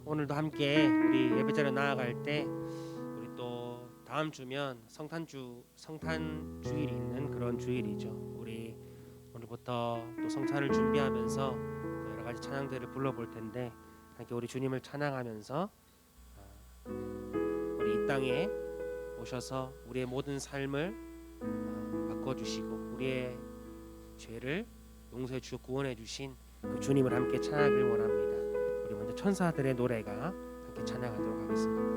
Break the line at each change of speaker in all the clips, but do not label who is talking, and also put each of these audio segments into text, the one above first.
오늘도 함께 우리 예배자로 나아갈 때 우리 또 다음 주면 성탄주일이 있는 그런 주일이죠. 우리 오늘부터 또 성찬을 준비하면서 또 여러 가지 찬양들을 불러볼 텐데 함께 우리 주님을 찬양하면서 우리 이 땅에 오셔서 우리의 모든 삶을 바꿔주시고 우리의 죄를 용서해 주시고 구원해 주신 그 주님을 함께 찬양하길 원합니다. 우리 먼저 천사들의 노래가 함께 찬양하도록 하겠습니다.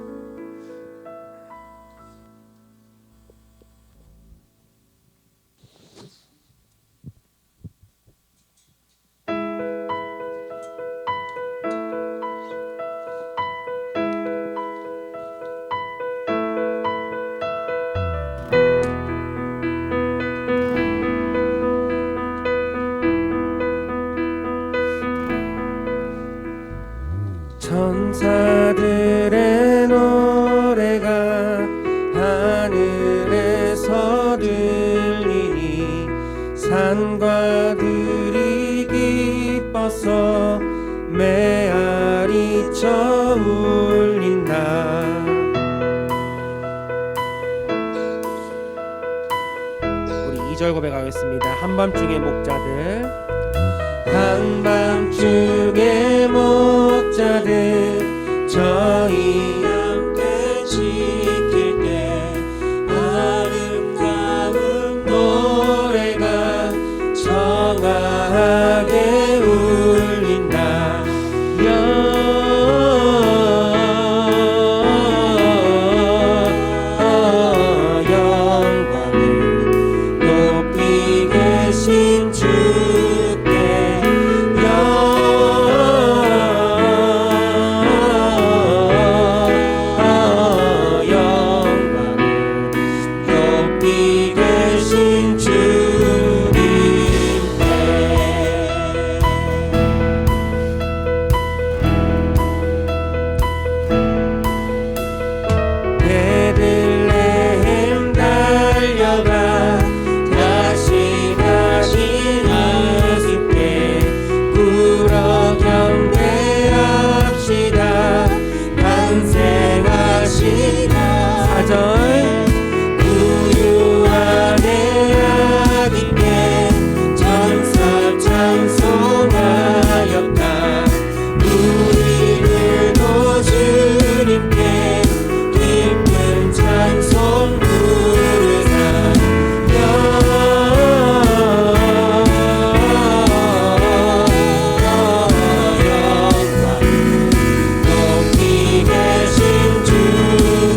천사들의 노래가 하늘에서 들리니 산과들이 기뻐서 메아리쳐 울린다. 우리 2절 고백하겠습니다. 한밤중의 목자들, 한밤중의 목자들 저희 함께 지킬 때 아름다운 노래가 청아하게 울린다. 영광을 높이 계신 주께 베들레헴 달려가 다시 예수께 꿇어 경배합시다. 탄생하시다. 4절 우유 안에 아기께 전사 찬송하였다. 우리들도 주님께 기쁜 찬송 부르자. 영광을 높이 계신 주께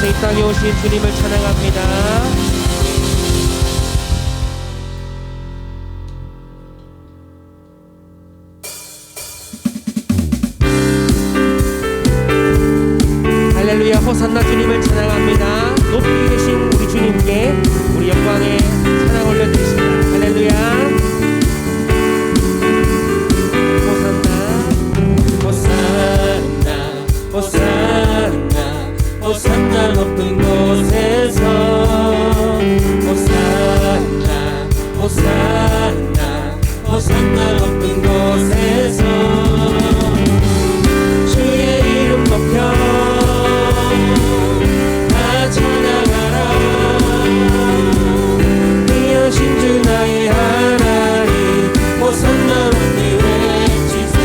이 땅에 오신 주님을 찬양합니다. 할렐루야. 호산나 주님을 찬양합니다. 높이 계신 우리 주님께 우리 영광의 찬양 올려드리십니다. 할렐루야. 호산나 호산나 호산나 높은 곳에서 호산나 호산나 호산나 높은 곳에서 주의 이름 높여 다 찬양하라. 이여신 주 나의 하나님 호산나 높이 외치세.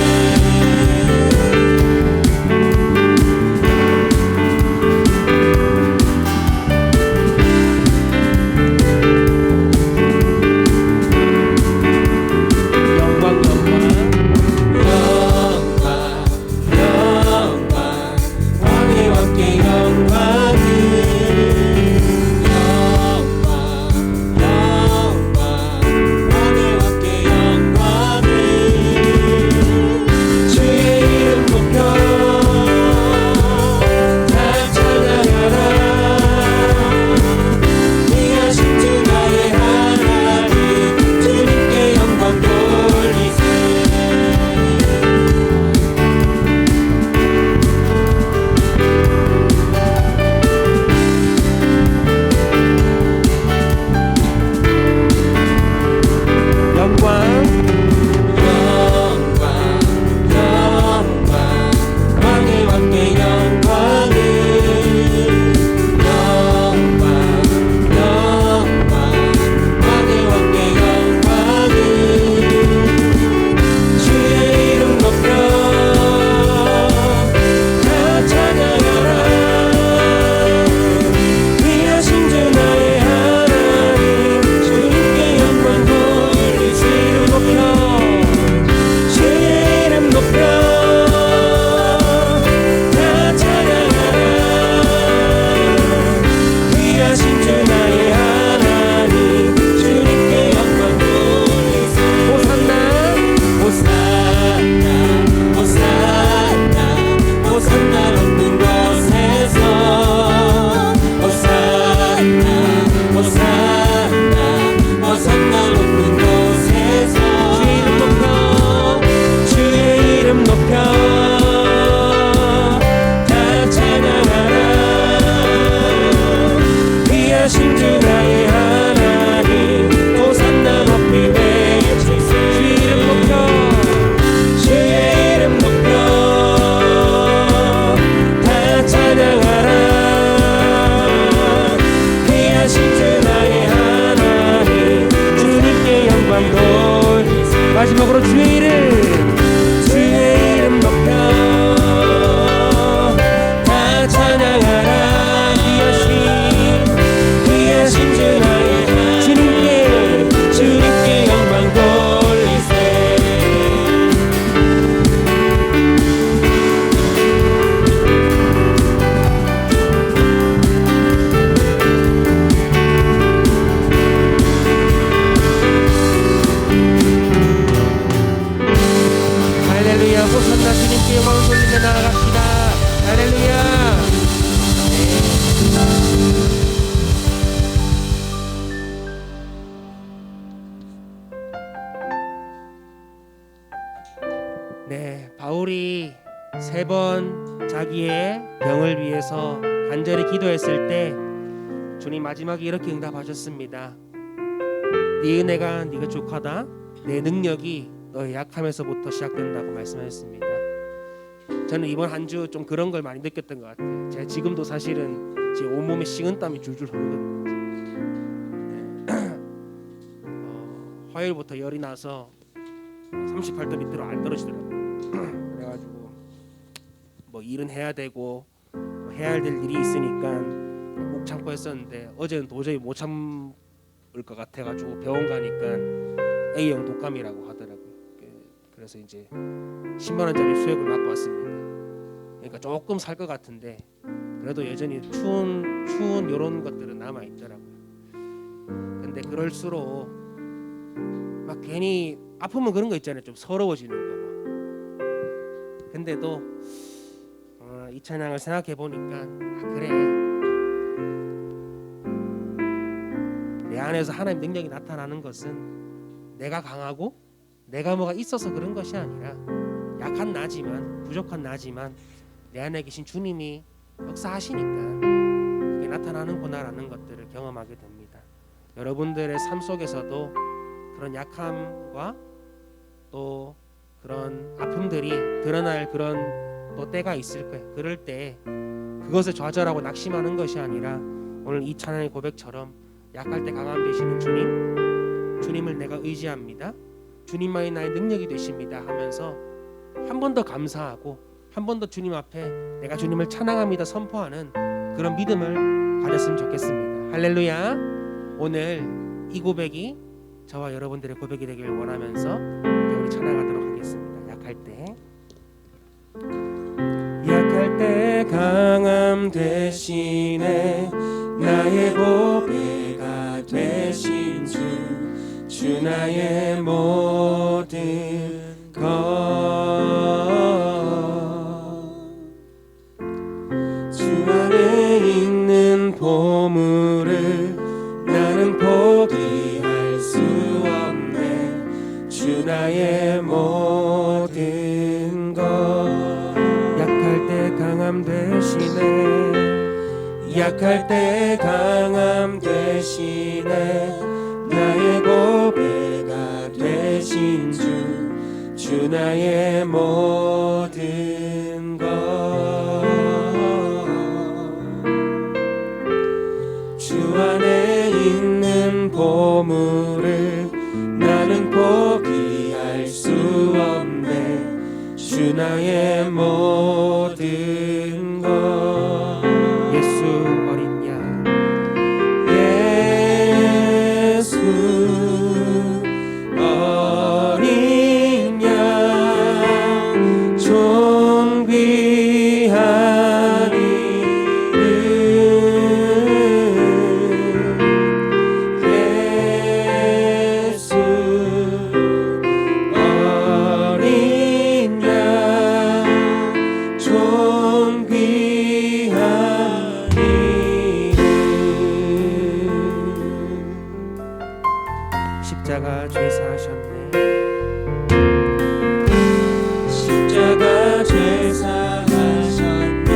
마지막으로 주의 이름 높여 다 찬양하라. 귀하신 주 나의 주님께 영광 돌리세. 할렐루야. 호산나 주님께 영광을 돌리며 나아갑시다. 할렐루야. 네, 바울이 3번 자기의 병을 위해서 간절히 기도했을 때 주님 마지막에 이렇게 응답하셨습니다. 네 은혜가 네가 족하다. 내 능력이 너의 약함에서부터 시작된다고 말씀하셨습니다. 저는 이번 한 주 좀 그런 걸 많이 느꼈던 것 같아요. 제가 지금도 사실은 제 온몸에 식은땀이 줄줄 흐르거든요. 화요일부터 열이 나서 38도 밑으로 안 떨어지더라고요. 그래가지고 뭐 일은 해야 되고 해야 될 일이 있으니까 목 참고 했었는데 어제는 도저히 못 참을 것 같아가지고 병원 가니까 A형 독감이라고 하더라고요. 그래서 이제 10만 원짜리 수액을 맞고 왔습니다. 그러니까 조금 살 것 같은데 그래도 여전히 추운 이런 것들은 남아 있더라고요. 근데 그럴수록 막 괜히 아프면 그런 거 있잖아요. 좀 서러워지는 거. 근데도 이 이 찬양을 생각해 보니까 그래, 내 안에서 하나님 능력이 나타나는 것은 내가 강하고 내가 뭐가 있어서 그런 것이 아니라 약한 나지만, 부족한 나지만 내 안에 계신 주님이 역사하시니까 그게 나타나는구나라는 것들을 경험하게 됩니다. 여러분들의 삶 속에서도 그런 약함과 또 그런 아픔들이 드러날 그런 또 때가 있을 거예요. 그럴 때 그것을 좌절하고 낙심하는 것이 아니라 오늘 이 찬양의 고백처럼 약할 때 강함 되시는 주님을 내가 의지합니다, 주님만이 나의 능력이 되십니다 하면서 한 번 더 감사하고 한 번 더 주님 앞에 내가 주님을 찬양합니다 선포하는 그런 믿음을 가졌으면 좋겠습니다. 할렐루야. 오늘 이 고백이 저와 여러분들의 고백이 되기를 원하면서 우리 찬양하도록 하겠습니다. 약할 때 강함 대신에 나의 보배가 되신 주 나의 모든 주 안에 있는 보물을 나는 포기할 수 없네. 주 나의 모든 것. 약할 때 강함 대신에, 약할 때 강함 대신에 나의 보배가 되신 주 나의 모든 것. 주 안에 있는 보물을 나는 포기할 수 없네. 주 나의 모든 것. 예수 어린 양, 예수 어린 양 종 귀한 이름. 예수 어린 양 종 귀한 이름. 십자가 죄 사하셨네. 십자가 죄 사하셨네.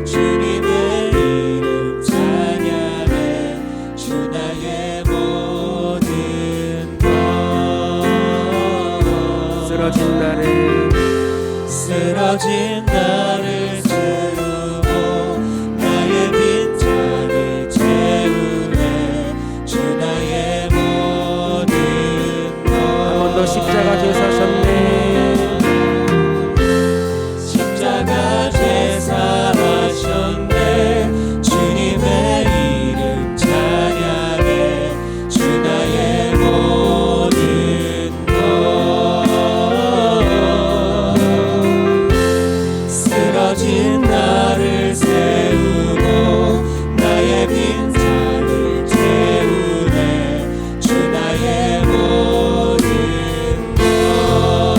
주님의 이름 찬양해. 주 나의 모든 것. 쓰러진 나를 세우고 나의 빈잔을 채우네. 주 나의 모든 것. 한 번 더 십자가 죄 사셨네. 십자가 죄 사하셨네. 주님의 이름 찬양해. 주 나의 모든 것. 쓰러진 나를 세우고 나의 빈잔을 채우네. 주 나의 모든 것.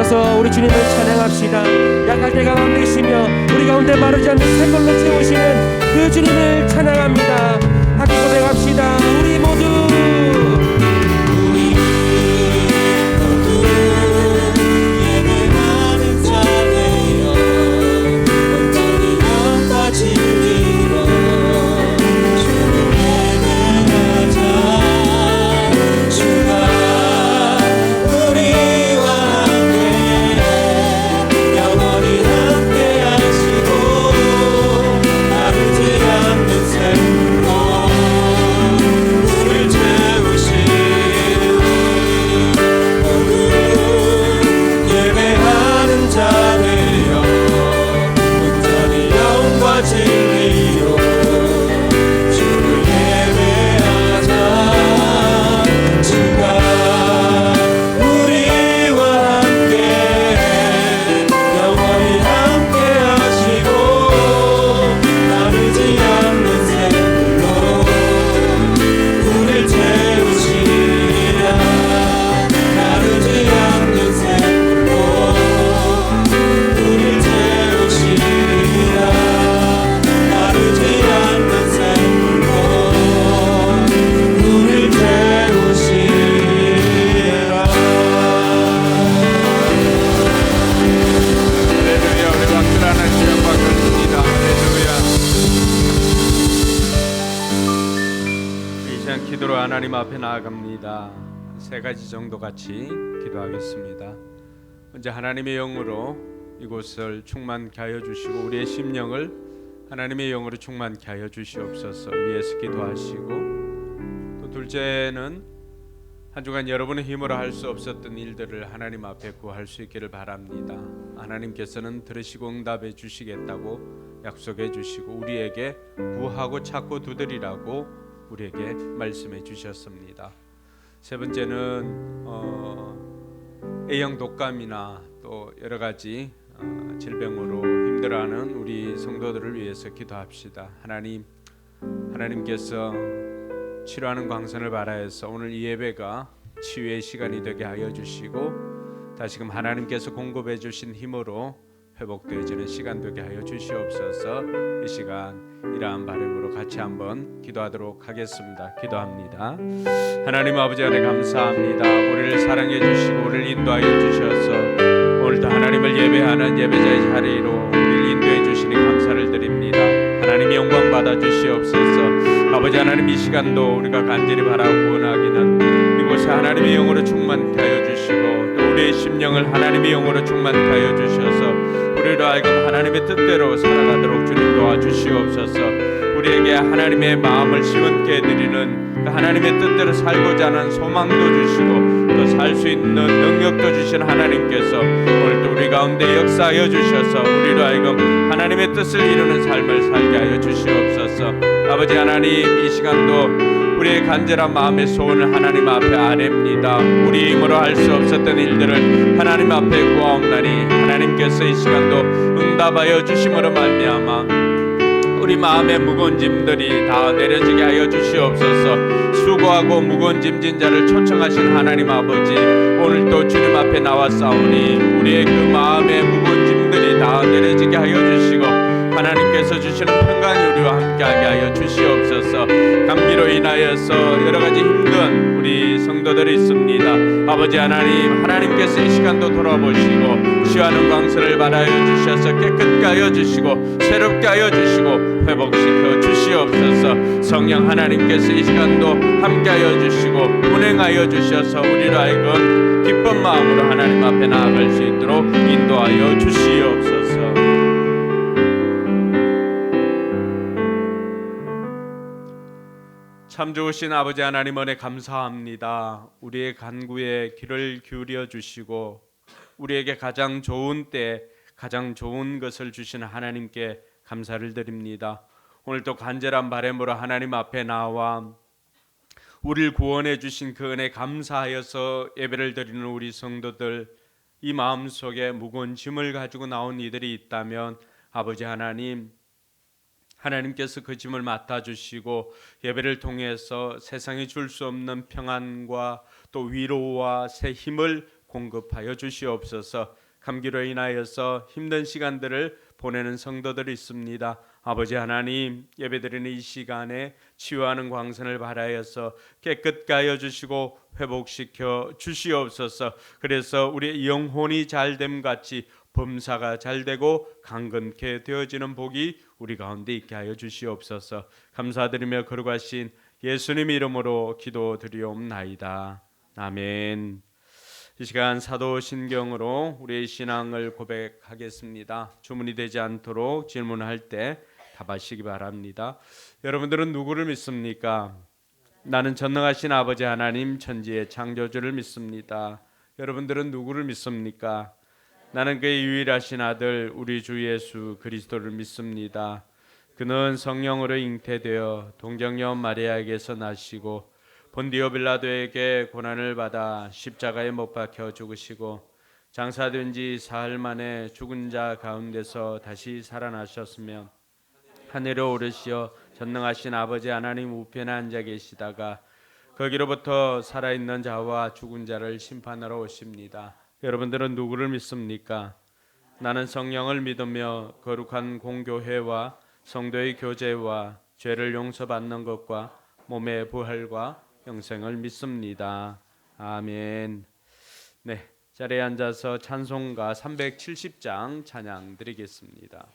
일어나서 우리 주님을 찬양합시다. 약할 때가 만드시며 우리 가운데 마르지 않는 샘물로 채우시는 그 주님을 찬양합니다. 함께 고백합시다. 우리 모두
예배하는 자 되어 온전히 영과 진리로 주를 예배하자. 주가 우리와 함께 영원히 함께 하시고 마르지 않는 샘물로 우릴 채우시는 모두 예배하는 자 되어 온전히 영과 진리로 주를 예배하자. 주가 우리와 함께 영원히 함께 하시고 마르지 않는 샘물로 우릴 채우시리라. 마르지 않는 샘물로 우릴 채우시리라. 마르지 않는 샘물로 우릴 채우시리라.
할렐루야. 우리 박수를 하나 주여 박수입니다. 할렐루야. 이 시간 기도로 하나님 앞에 나아갑니다. 세 가지 정도 같이 기도하겠습니다. 먼저 하나님의 영으로 이곳을 충만케 하여 주시고 우리의 심령을 하나님의 영으로 충만케 하여 주시옵소서 위에서 기도하시고, 또 둘째는 한 주간 여러분의 힘으로 할 수 없었던 일들을 하나님 앞에 구할 수 있기를 바랍니다. 하나님께서는 들으시고 응답해 주시겠다고 약속해 주시고 우리에게 구하고 찾고 두드리라고 우리에게 말씀해 주셨습니다. 세 번째는 A형 독감이나 또 여러 가지 질병으로 힘들어하는 우리 성도들을 위해서 기도합시다. 하나님께서 치료하는 광선을 발하여서 오늘 이 예배가 치유의 시간이 되게 하여 주시고 다시금 하나님께서 공급해 주신 힘으로 회복되어지는 시간 되게 하여 주시옵소서. 이 시간 이러한 바람으로 같이 한번 기도하도록 하겠습니다. 기도합니다. 하나님 아버지 안에 감사합니다. 우리를 사랑해 주시고 우리를 인도하여 주셔서 오늘도 하나님을 예배하는 예배자의 자리로 우리를 인도해 주시니 감사를 드립니다. 하나님의 영광 받아 주시옵소서. 아버지 하나님, 이 시간도 우리가 간절히 바라고 원하기는 이곳에 하나님의 영으로 충만케 하여 주시고 또 우리의 심령을 하나님의 영으로 충만케 하여 주셔서 우리로 하여금 하나님의 뜻대로 살아가도록 주님 도와주시옵소서. 우리에게 하나님의 마음을 시원케 해드리는 그 하나님의 뜻대로 살고자 하는 소망도 주시고 또 살 수 있는 능력도 주신 하나님께서 오늘도 우리 가운데 역사하여 주셔서 우리로 하여금 하나님의 뜻을 이루는 삶을 살게 하여 주시옵소서. 아버지 하나님, 이 시간도 우리의 간절한 마음의 소원을 하나님 앞에 아뢰입니다. 우리 힘으로 할 수 없었던 일들을 하나님 앞에 구하옵나니 하나님께서 이 시간도 응답하여 주심으로 말미암아 우리 마음의 무거운 짐들이 다 내려지게 하여 주시옵소서. 수고하고 무거운 짐진 자를 초청하신 하나님 아버지, 오늘도 주님 앞에 나왔사오니 우리의 그 마음의 무거운 짐들이 다 내려지게 하여 주시고 하나님께서 주시는 평강이 우리와 함께하게 하여 주시옵소서. 감기로 인하여서 여러 가지 힘든 우리 성도들이 있습니다. 아버지 하나님, 하나님께서 이 시간도 돌아보시고 시원한 광선을 받아여 주셔서 깨끗게 하여 주시고 새롭게 하여 주시고 회복시켜 주시옵소서. 성령 하나님께서 이 시간도 함께하여 주시고 운행하여 주셔서 우리로 하여금 기쁜 마음으로 하나님 앞에 나아갈 수 있도록 인도하여 주시옵소서. 참 좋으신 아버지 하나님 은혜 감사합니다. 우리의 간구에 귀를 기울여 주시고 우리에게 가장 좋은 때 가장 좋은 것을 주시는 하나님께 감사를 드립니다. 오늘도 간절한 바람으로 하나님 앞에 나와 우리를 구원해 주신 그 은혜 감사하여서 예배를 드리는 우리 성도들, 이 마음속에 무거운 짐을 가지고 나온 이들이 있다면 아버지 하나님, 하나님께서 그 짐을 맡아주시고 예배를 통해서 세상이 줄 수 없는 평안과 또 위로와 새 힘을 공급하여 주시옵소서. 감기로 인하여서 힘든 시간들을 보내는 성도들이 있습니다. 아버지 하나님, 예배드리는 이 시간에 치유하는 광선을 발하여서 깨끗게 하여 주시고 회복시켜 주시옵소서. 그래서 우리의 영혼이 잘됨 같이 범사가 잘되고 강건케 되어지는 복이 우리 가운데 있게 하여 주시옵소서. 감사드리며 거룩하신 예수님 이름으로 기도드리옵나이다. 아멘. 이 시간 사도신경으로 우리의 신앙을 고백하겠습니다. 주문이 되지 않도록 질문할 때 답하시기 바랍니다. 여러분들은 누구를 믿습니까? 나는 전능하신 아버지 하나님 천지의 창조주를 믿습니다. 여러분들은 누구를 믿습니까? 나는 그의 유일하신 아들 우리 주 예수 그리스도를 믿습니다. 그는 성령으로 잉태되어 동정녀 마리아에게서 나시고 본디오 빌라도에게 고난을 받아 십자가에 못 박혀 죽으시고 장사된 지 사흘 만에 죽은 자 가운데서 다시 살아나셨으며 하늘에 오르시어 전능하신 아버지 하나님 우편에 앉아 계시다가 거기로부터 살아있는 자와 죽은 자를 심판하러 오십니다. 여러분들은 누구를 믿습니까? 나는 성령을 믿으며 거룩한 공교회와 성도의 교제와 죄를 용서받는 것과 몸의 부활과 영생을 믿습니다. 아멘. 네, 자리에 앉아서 찬송가 370장 찬양 드리겠습니다.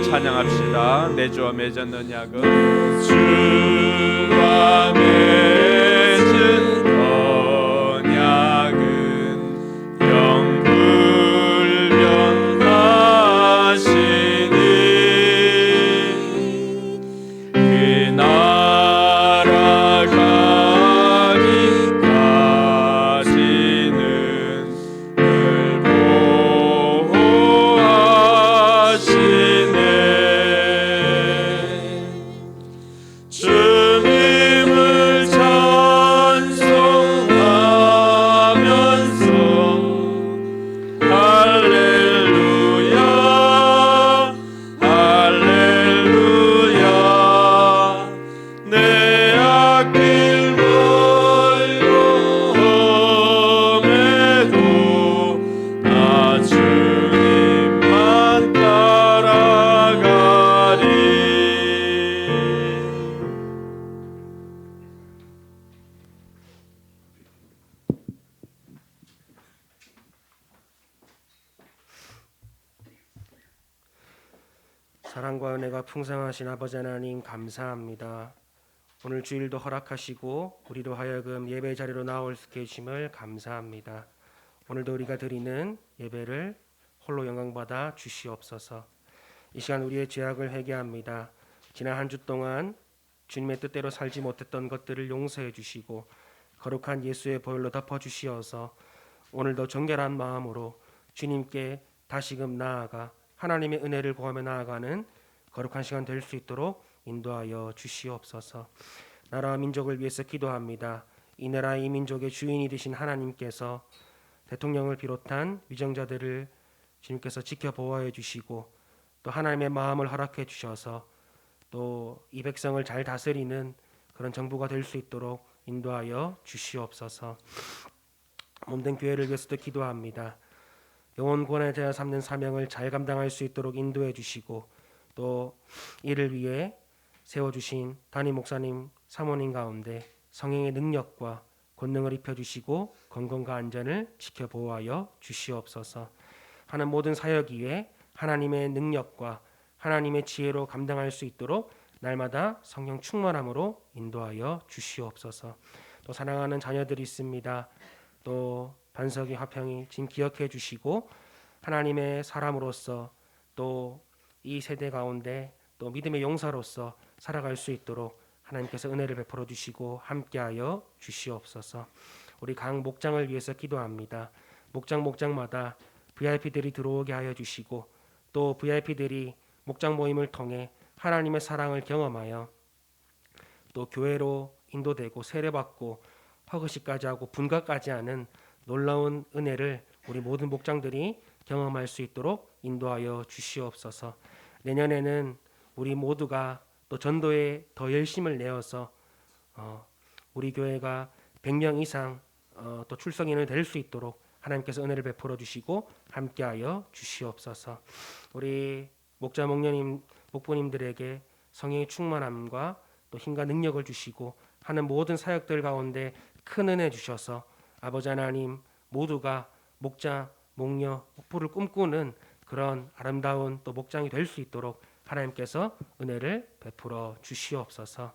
찬양합시다. 내 주와 맺은 약은 주와 맺은 언약은 영불변하시니 그 나라 가기까지는 늘 보호하시네. 주
사랑과 은혜가 풍성하신 아버지 하나님 감사합니다. 오늘 주일도 허락하시고 우리로 하여금 예배 자리로 나올 수 계심을 감사합니다. 오늘도 우리가 드리는 예배를 홀로 영광받아 주시옵소서. 이 시간 우리의 죄악을 회개합니다. 지난 한 주 동안 주님의 뜻대로 살지 못했던 것들을 용서해 주시고 거룩한 예수의 보혈로 덮어 주시어서 오늘도 정결한 마음으로 주님께 다시금 나아가 하나님의 은혜를 구하며 나아가는 거룩한 시간 될 수 있도록 인도하여 주시옵소서. 나라와 민족을 위해서 기도합니다. 이 나라 이 민족의 주인이 되신 하나님께서 대통령을 비롯한 위정자들을 주님께서 지켜보호해 주시고 또 하나님의 마음을 허락해 주셔서 또 이 백성을 잘 다스리는 그런 정부가 될 수 있도록 인도하여 주시옵소서. 몸된 교회를 위해서도 기도합니다. 영혼 구원의 자녀 삼는 사명을 잘 감당할 수 있도록 인도해 주시고 또 이를 위해 세워주신 담임 목사님 사모님 가운데 성령의 능력과 권능을 입혀주시고 건강과 안전을 지켜보호하여 주시옵소서. 하는 모든 사역 위에 하나님의 능력과 하나님의 지혜로 감당할 수 있도록 날마다 성령 충만함으로 인도하여 주시옵소서. 또 사랑하는 자녀들이 있습니다. 또 반석이 화평이 지금 기억해 주시고 하나님의 사람으로서 또 이 세대 가운데 또 믿음의 용사로서 살아갈 수 있도록 하나님께서 은혜를 베풀어 주시고 함께하여 주시옵소서. 우리 각 목장을 위해서 기도합니다. 목장마다 VIP들이 들어오게 하여 주시고 또 VIP들이 목장 모임을 통해 하나님의 사랑을 경험하여 또 교회로 인도되고 세례받고 허그시까지 하고 분가까지 하는 놀라운 은혜를 우리 모든 목장들이 경험할 수 있도록 인도하여 주시옵소서. 내년에는 우리 모두가 또 전도에 더 열심을 내어서 우리 교회가 100명 이상 또 출석인을 될 수 있도록 하나님께서 은혜를 베풀어 주시고 함께하여 주시옵소서. 우리 목자 목녀님 목부님들에게 성령의 충만함과 또 힘과 능력을 주시고 하는 모든 사역들 가운데 큰 은혜 주셔서 아버지 하나님 모두가 목자 목녀 목부를 꿈꾸는 그런 아름다운 또 목장이 될 수 있도록 하나님께서 은혜를 베풀어 주시옵소서.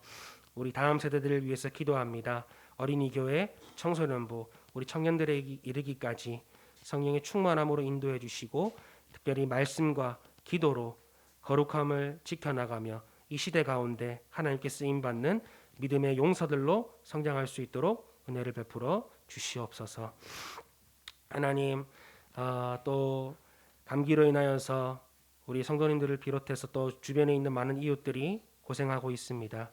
우리 다음 세대들을 위해서 기도합니다. 어린이 교회, 청소년부, 우리 청년들에게 이르기까지 성령의 충만함으로 인도해 주시고 특별히 말씀과 기도로 거룩함을 지켜나가며 이 시대 가운데 하나님께 쓰임 받는 믿음의 용사들로 성장할 수 있도록 은혜를 베풀어 주시옵소서. 하나님 또 감기로 인하여서 우리 성도님들을 비롯해서 또 주변에 있는 많은 이웃들이 고생하고 있습니다.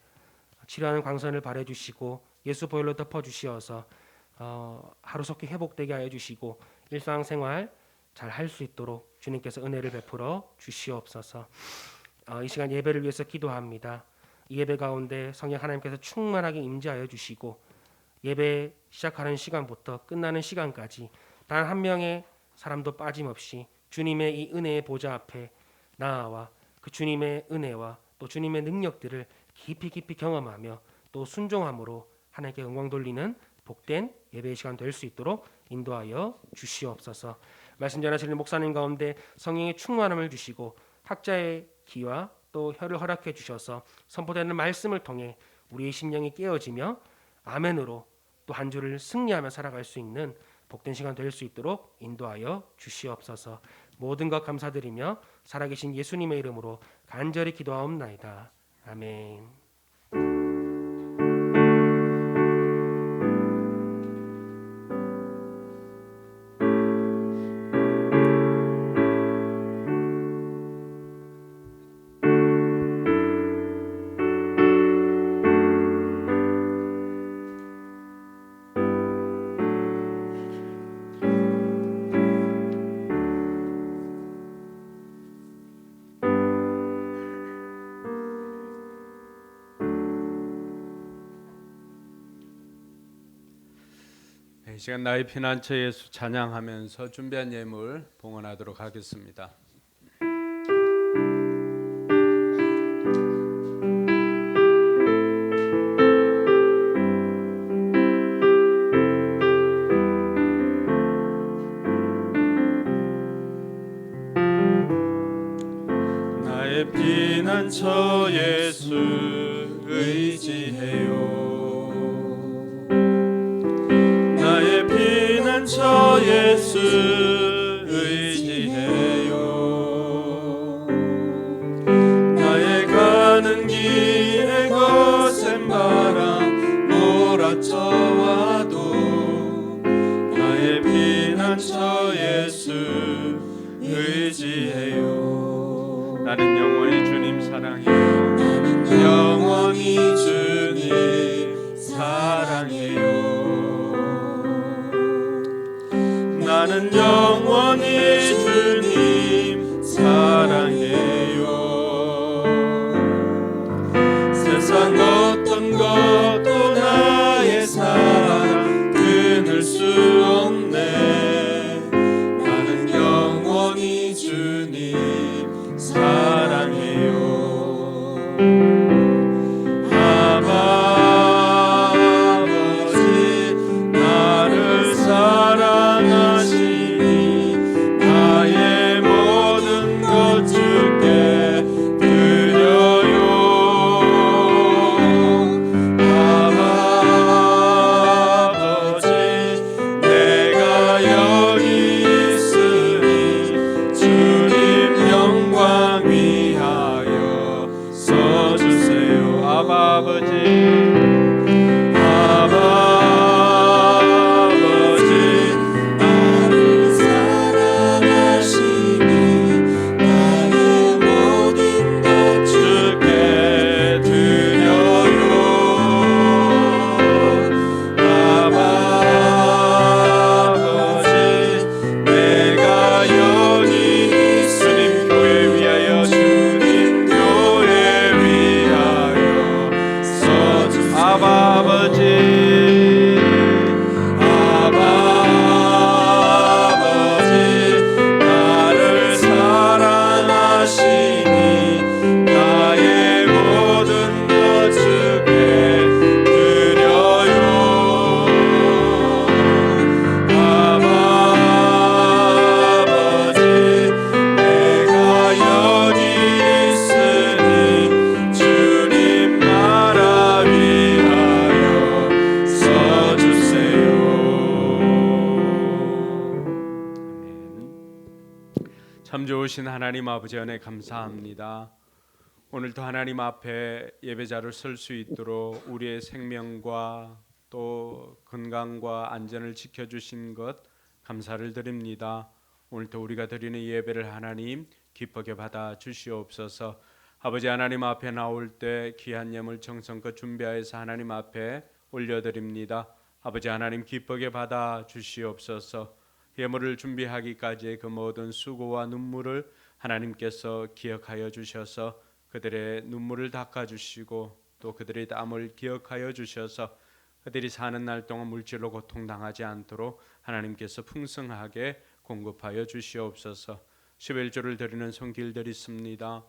치료하는 광선을 발해 주시고 예수 보혈로 덮어 주시어서 하루속히 회복되게 하여 주시고 일상생활 잘 할 수 있도록 주님께서 은혜를 베풀어 주시옵소서. 이 시간 예배를 위해서 기도합니다. 이 예배 가운데 성령 하나님께서 충만하게 임재하여 주시고 예배 시작하는 시간부터 끝나는 시간까지 단 한 명의 사람도 빠짐없이 주님의 이 은혜의 보좌 앞에 나아와 그 주님의 은혜와 또 주님의 능력들을 깊이 경험하며 또 순종함으로 하나님께 영광 돌리는 복된 예배의 시간 될 수 있도록 인도하여 주시옵소서. 말씀 전하시는 목사님 가운데 성령의 충만함을 주시고 학자의 기와 또 혀를 허락해 주셔서 선포되는 말씀을 통해 우리의 심령이 깨어지며 아멘으로 또 한 주를 승리하며 살아갈 수 있는 복된 시간 될 수 있도록 인도하여 주시옵소서. 모든 것 감사드리며 살아계신 예수님의 이름으로 간절히 기도하옵나이다. 아멘.
이 시간 나의 피난처 예수 찬양하면서 준비한 예물 봉헌하도록 하겠습니다.
나의 피난처 예수 의지해요. 나의 피난처 예수 의지해요. 나의 가는 길에 거센 바람 몰아쳐와도 나의 피난처 예수 의지해요.
나는 영원히 주님 사랑해요.
영원히 주님 사랑해요. 나는 영원히 주님 사랑해요. 세상 어떤 것도 나의 사랑 끊을 수 없네. 나는 영원히 주님 사랑해요. 아버지 나를 사랑하시니 나의 모든 것 주께 드려요. 아버지 내가 여기 있으니 주님 영광 위하여 써주세요. 아버지 나를 사랑하시니 나의 모든 것 주께 드려요. 아버지 내가 여기 있으니 교회 위하여 주님 교회 위하여 써주세요. 아버지 나를 사랑하시니 나의 모든 것 주께 드려요. 아버지 내가 여기 있으니 주님 나라 위하여 써주세요.
참 좋으신 하나님 아버지 은혜 감사합니다. 오늘도 하나님 앞에 예배자로 설 수 있도록 우리의 생명과 또 건강과 안전을 지켜주신 것 감사를 드립니다. 오늘도 우리가 드리는 예배를 하나님 기쁘게 받아 주시옵소서. 아버지 하나님 앞에 나올 때 귀한 예물 정성껏 준비하여서 하나님 앞에 올려드립니다. 아버지 하나님 기쁘게 받아 주시옵소서. 예물을 준비하기까지의 그 모든 수고와 눈물을 하나님께서 기억하여 주셔서 그들의 눈물을 닦아주시고 또 그들의 땀을 기억하여 주셔서 그들이 사는 날 동안 물질로 고통당하지 않도록 하나님께서 풍성하게 공급하여 주시옵소서. 11조를 드리는 손길들이 있습니다.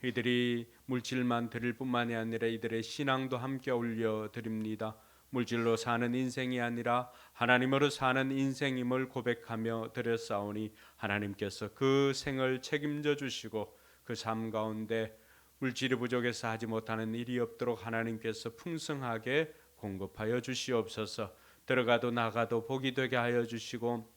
이들이 물질만 드릴 뿐만이 아니라 이들의 신앙도 함께 올려드립니다. 물질로 사는 인생이 아니라 하나님으로 사는 인생임을 고백하며 드렸사오니 하나님께서 그 생을 책임져 주시고 그 삶 가운데 물질이 부족해서 하지 못하는 일이 없도록 하나님께서 풍성하게 공급하여 주시옵소서. 들어가도 나가도 복이 되게 하여 주시고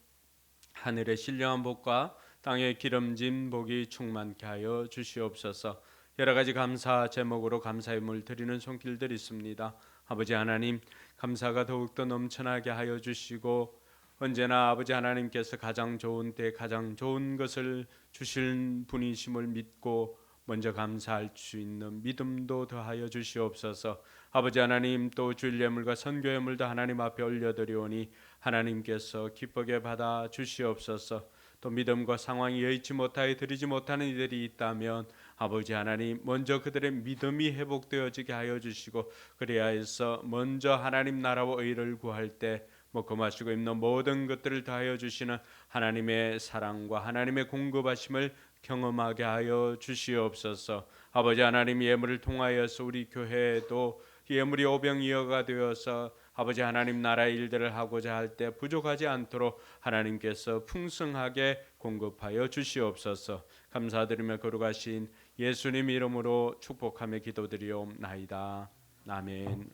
하늘의 신령한 복과 땅의 기름진 복이 충만케 하여 주시옵소서. 여러 가지 감사 제목으로 감사의 물 드리는 손길들이 있습니다. 아버지 하나님 감사가 더욱더 넘쳐나게 하여 주시고 언제나 아버지 하나님께서 가장 좋은 때 가장 좋은 것을 주실 분이심을 믿고 먼저 감사할 수 있는 믿음도 더하여 주시옵소서. 아버지 하나님 또 주일 예물과 선교 예물도 하나님 앞에 올려드리오니 하나님께서 기쁘게 받아 주시옵소서. 또 믿음과 상황이 여의치 못하여 드리지 못하는 이들이 있다면 아버지 하나님 먼저 그들의 믿음이 회복되어지게 하여 주시고 그래야 해서 먼저 하나님 나라와 의를 구할 때 먹고 마시고 입는 모든 것들을 다하여 주시는 하나님의 사랑과 하나님의 공급하심을 경험하게 하여 주시옵소서. 아버지 하나님 예물을 통하여서 우리 교회에도 예물이 오병이어가 되어서 아버지 하나님 나라의 일들을 하고자 할 때 부족하지 않도록 하나님께서 풍성하게 공급하여 주시옵소서. 감사드리며 거룩하신 예수님 이름으로 축복하며 기도드리옵나이다. 아멘.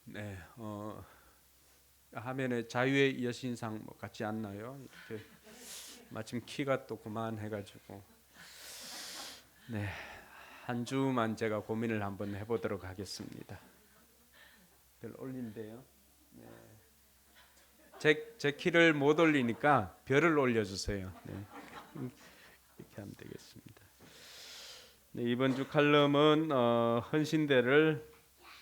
네, 화면에 자유의 여신상 같지 않나요? 이렇게 마침 키가 또 그만해가지고 네, 한 주만 제가 고민을 한번 해보도록 하겠습니다. 별 올린대요. 네. 제 키를 못 올리니까 별을 올려주세요. 네. 이렇게 하면 되겠습니다. 네, 이번 주 칼럼은 헌신대를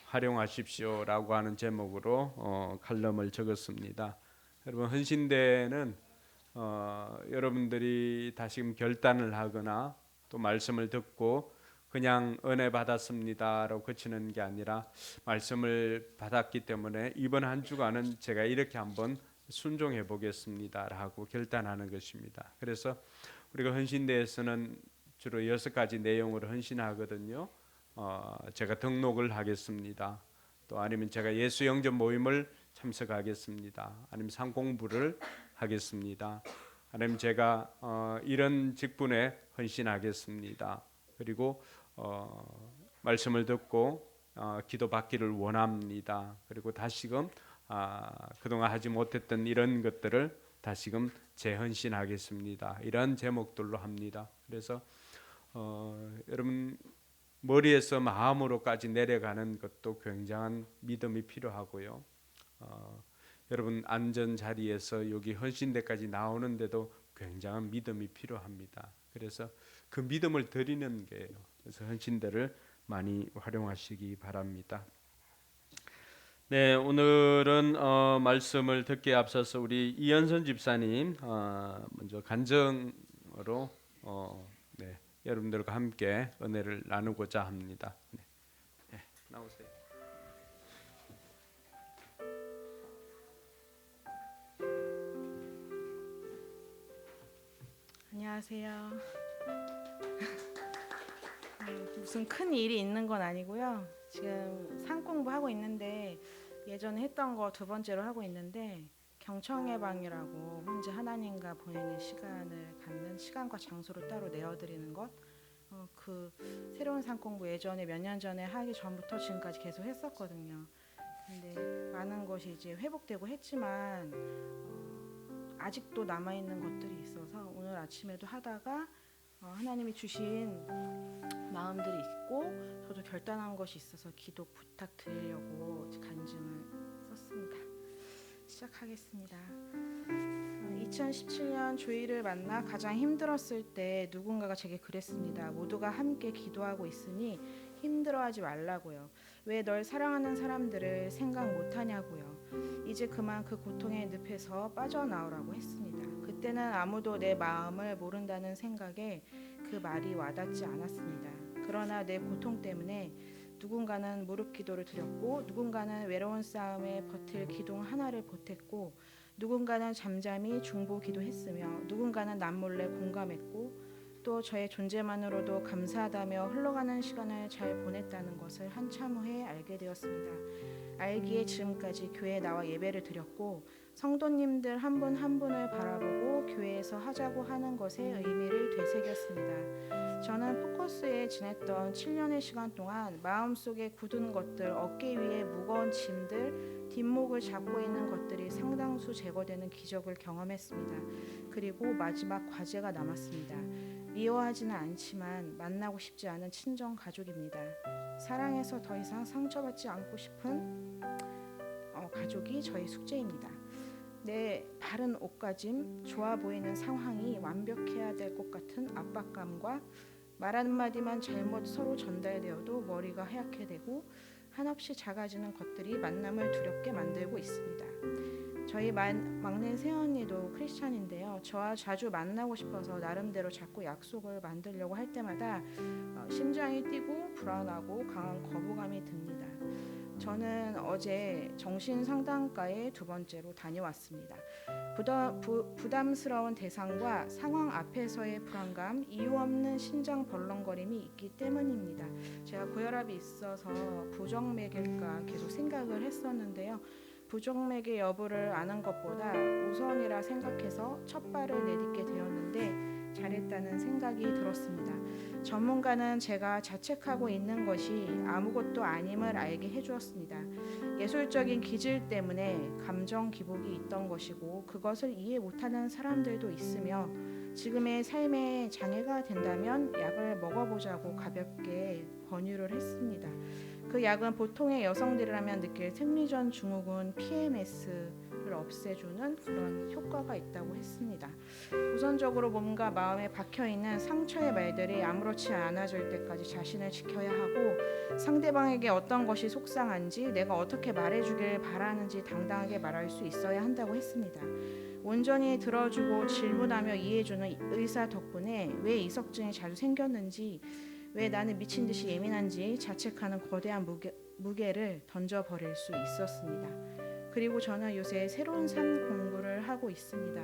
활용하십시오라고 하는 제목으로 칼럼을 적었습니다. 여러분, 헌신대는 여러분들이 다시금 결단을 하거나 또 말씀을 듣고 그냥 은혜 받았습니다라고 그치는 게 아니라 말씀을 받았기 때문에 이번 한 주간은 제가 이렇게 한번 순종해 보겠습니다라고 결단하는 것입니다. 그래서 우리가 헌신대에서는 주로 6가지 내용으로 헌신하거든요. 제가 등록을 하겠습니다. 또 아니면 제가 예수 영접 모임을 참석하겠습니다. 아니면 상공부를 하겠습니다. 아니면 제가 이런 직분에 헌신하겠습니다. 그리고 말씀을 듣고 기도받기를 원합니다. 그리고 다시금 그동안 하지 못했던 이런 것들을 다시금 재헌신하겠습니다. 이런 제목들로 합니다. 그래서 여러분 머리에서 마음으로까지 내려가는 것도 굉장한 믿음이 필요하고요. 여러분 안전 자리에서 여기 헌신대까지 나오는데도 굉장한 믿음이 필요합니다. 그래서 그 믿음을 드리는 게요. 그래서 헌신대를 많이 활용하시기 바랍니다. 네, 오늘은 말씀을 듣기에 앞서서 우리 이현선 집사님 먼저 간증으로 네, 여러분들과 함께 은혜를 나누고자 합니다. 네, 네, 나오세요.
안녕하세요. 무슨 큰 일이 있는 건 아니고요. 지금 상공부 하고 있는데 예전에 했던 거 2번째로 하고 있는데 경청의 방이라고 혼자 하나님과 보내는 시간을 갖는 시간과 장소를 따로 내어드리는 것. 그 새로운 상공부 예전에 몇 년 전에 하기 전부터 지금까지 계속 했었거든요. 근데 많은 것이 이제 회복되고 했지만 아직도 남아 있는 것들이 있어서 오늘 아침에도 하다가 하나님이 주신 마음들이 있고 저도 결단한 것이 있어서 기도 부탁드리려고 간증을 썼습니다. 시작하겠습니다. 2017년 조이를 만나 가장 힘들었을 때 누군가가 제게 그랬습니다. 모두가 함께 기도하고 있으니 힘들어하지 말라고요. 왜 널 사랑하는 사람들을 생각 못하냐고요. 이제 그만 그 고통의 늪에서 빠져나오라고 했습니다. 그때는 아무도 내 마음을 모른다는 생각에 그 말이 와닿지 않았습니다. 그러나 내 고통 때문에 누군가는 무릎 기도를 드렸고 누군가는 외로운 싸움에 버틸 기둥 하나를 보탰고 누군가는 잠잠히 중보 기도했으며 누군가는 남몰래 공감했고 또 저의 존재만으로도 감사하다며 흘러가는 시간을 잘 보냈다는 것을 한참 후에 알게 되었습니다. 알기에 지금까지 교회에 나와 예배를 드렸고 성도님들 한 분 한 분을 바라보고 교회에서 하자고 하는 것의 의미를 되새겼습니다. 저는 포커스에 지냈던 7년의 시간 동안 마음속에 굳은 것들, 어깨 위에 무거운 짐들, 뒷목을 잡고 있는 것들이 상당수 제거되는 기적을 경험했습니다. 그리고 마지막 과제가 남았습니다. 미워하지는 않지만 만나고 싶지 않은 친정 가족입니다. 사랑해서 더 이상 상처받지 않고 싶은 가족이 저희 숙제입니다. 내 바른 옷가짐, 좋아 보이는 상황이 완벽해야 될 것 같은 압박감과 말 한마디만 잘못 서로 전달되어도 머리가 하얗게 되고 한없이 작아지는 것들이 만남을 두렵게 만들고 있습니다. 저희 막내 새언니도 크리스찬인데요. 저와 자주 만나고 싶어서 나름대로 자꾸 약속을 만들려고 할 때마다 심장이 뛰고 불안하고 강한 거부감이 듭니다. 저는 어제 정신상담가에 2번째로 다녀왔습니다. 부담스러운 대상과 상황 앞에서의 불안감, 이유 없는 심장 벌렁거림이 있기 때문입니다. 제가 고혈압이 있어서 부정맥일까 계속 생각을 했었는데요. 부족맥의 여부를 아는 것보다 우선이라 생각해서 첫 발을 내딛게 되었는데 잘했다는 생각이 들었습니다. 전문가는 제가 자책하고 있는 것이 아무것도 아님을 알게 해주었습니다. 예술적인 기질 때문에 감정 기복이 있던 것이고 그것을 이해 못하는 사람들도 있으며 지금의 삶에 장애가 된다면 약을 먹어보자고 가볍게 권유를 했습니다. 그 약은 보통의 여성들이라면 느낄 생리전 증후군 PMS를 없애주는 그런 효과가 있다고 했습니다. 우선적으로 몸과 마음에 박혀있는 상처의 말들이 아무렇지 않아질 때까지 자신을 지켜야 하고 상대방에게 어떤 것이 속상한지 내가 어떻게 말해주길 바라는지 당당하게 말할 수 있어야 한다고 했습니다. 온전히 들어주고 질문하며 이해해주는 의사 덕분에 왜 이석증이 자주 생겼는지 왜 나는 미친 듯이 예민한지 자책하는 거대한 무게를 던져버릴 수 있었습니다. 그리고 저는 요새 새로운 삶 공부를 하고 있습니다.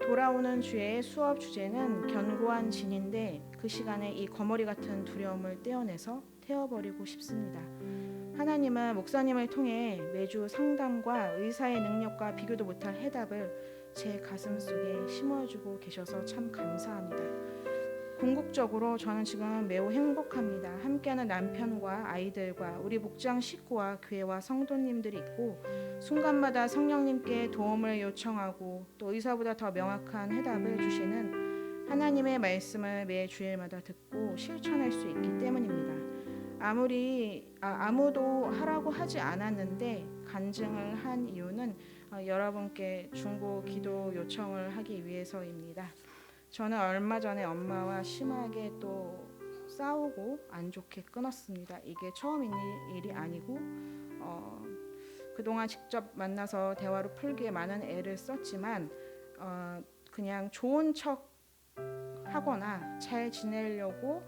돌아오는 주의 수업 주제는 견고한 진인데 그 시간에 이 거머리 같은 두려움을 떼어내서 태워버리고 싶습니다. 하나님은 목사님을 통해 매주 상담과 의사의 능력과 비교도 못할 해답을 제 가슴 속에 심어주고 계셔서 참 감사합니다. 궁극적으로 저는 지금 매우 행복합니다. 함께하는 남편과 아이들과 우리 목장 식구와 교회와 성도님들이 있고 순간마다 성령님께 도움을 요청하고 또 의사보다 더 명확한 해답을 주시는 하나님의 말씀을 매 주일마다 듣고 실천할 수 있기 때문입니다. 아무도 하라고 하지 않았는데 간증을 한 이유는 여러분께 중보 기도 요청을 하기 위해서입니다. 저는 얼마 전에 엄마와 심하게 또 싸우고 안 좋게 끊었습니다. 이게 처음 일이 아니고 그동안 직접 만나서 대화로 풀기에 많은 애를 썼지만 그냥 좋은 척 하거나 잘 지내려고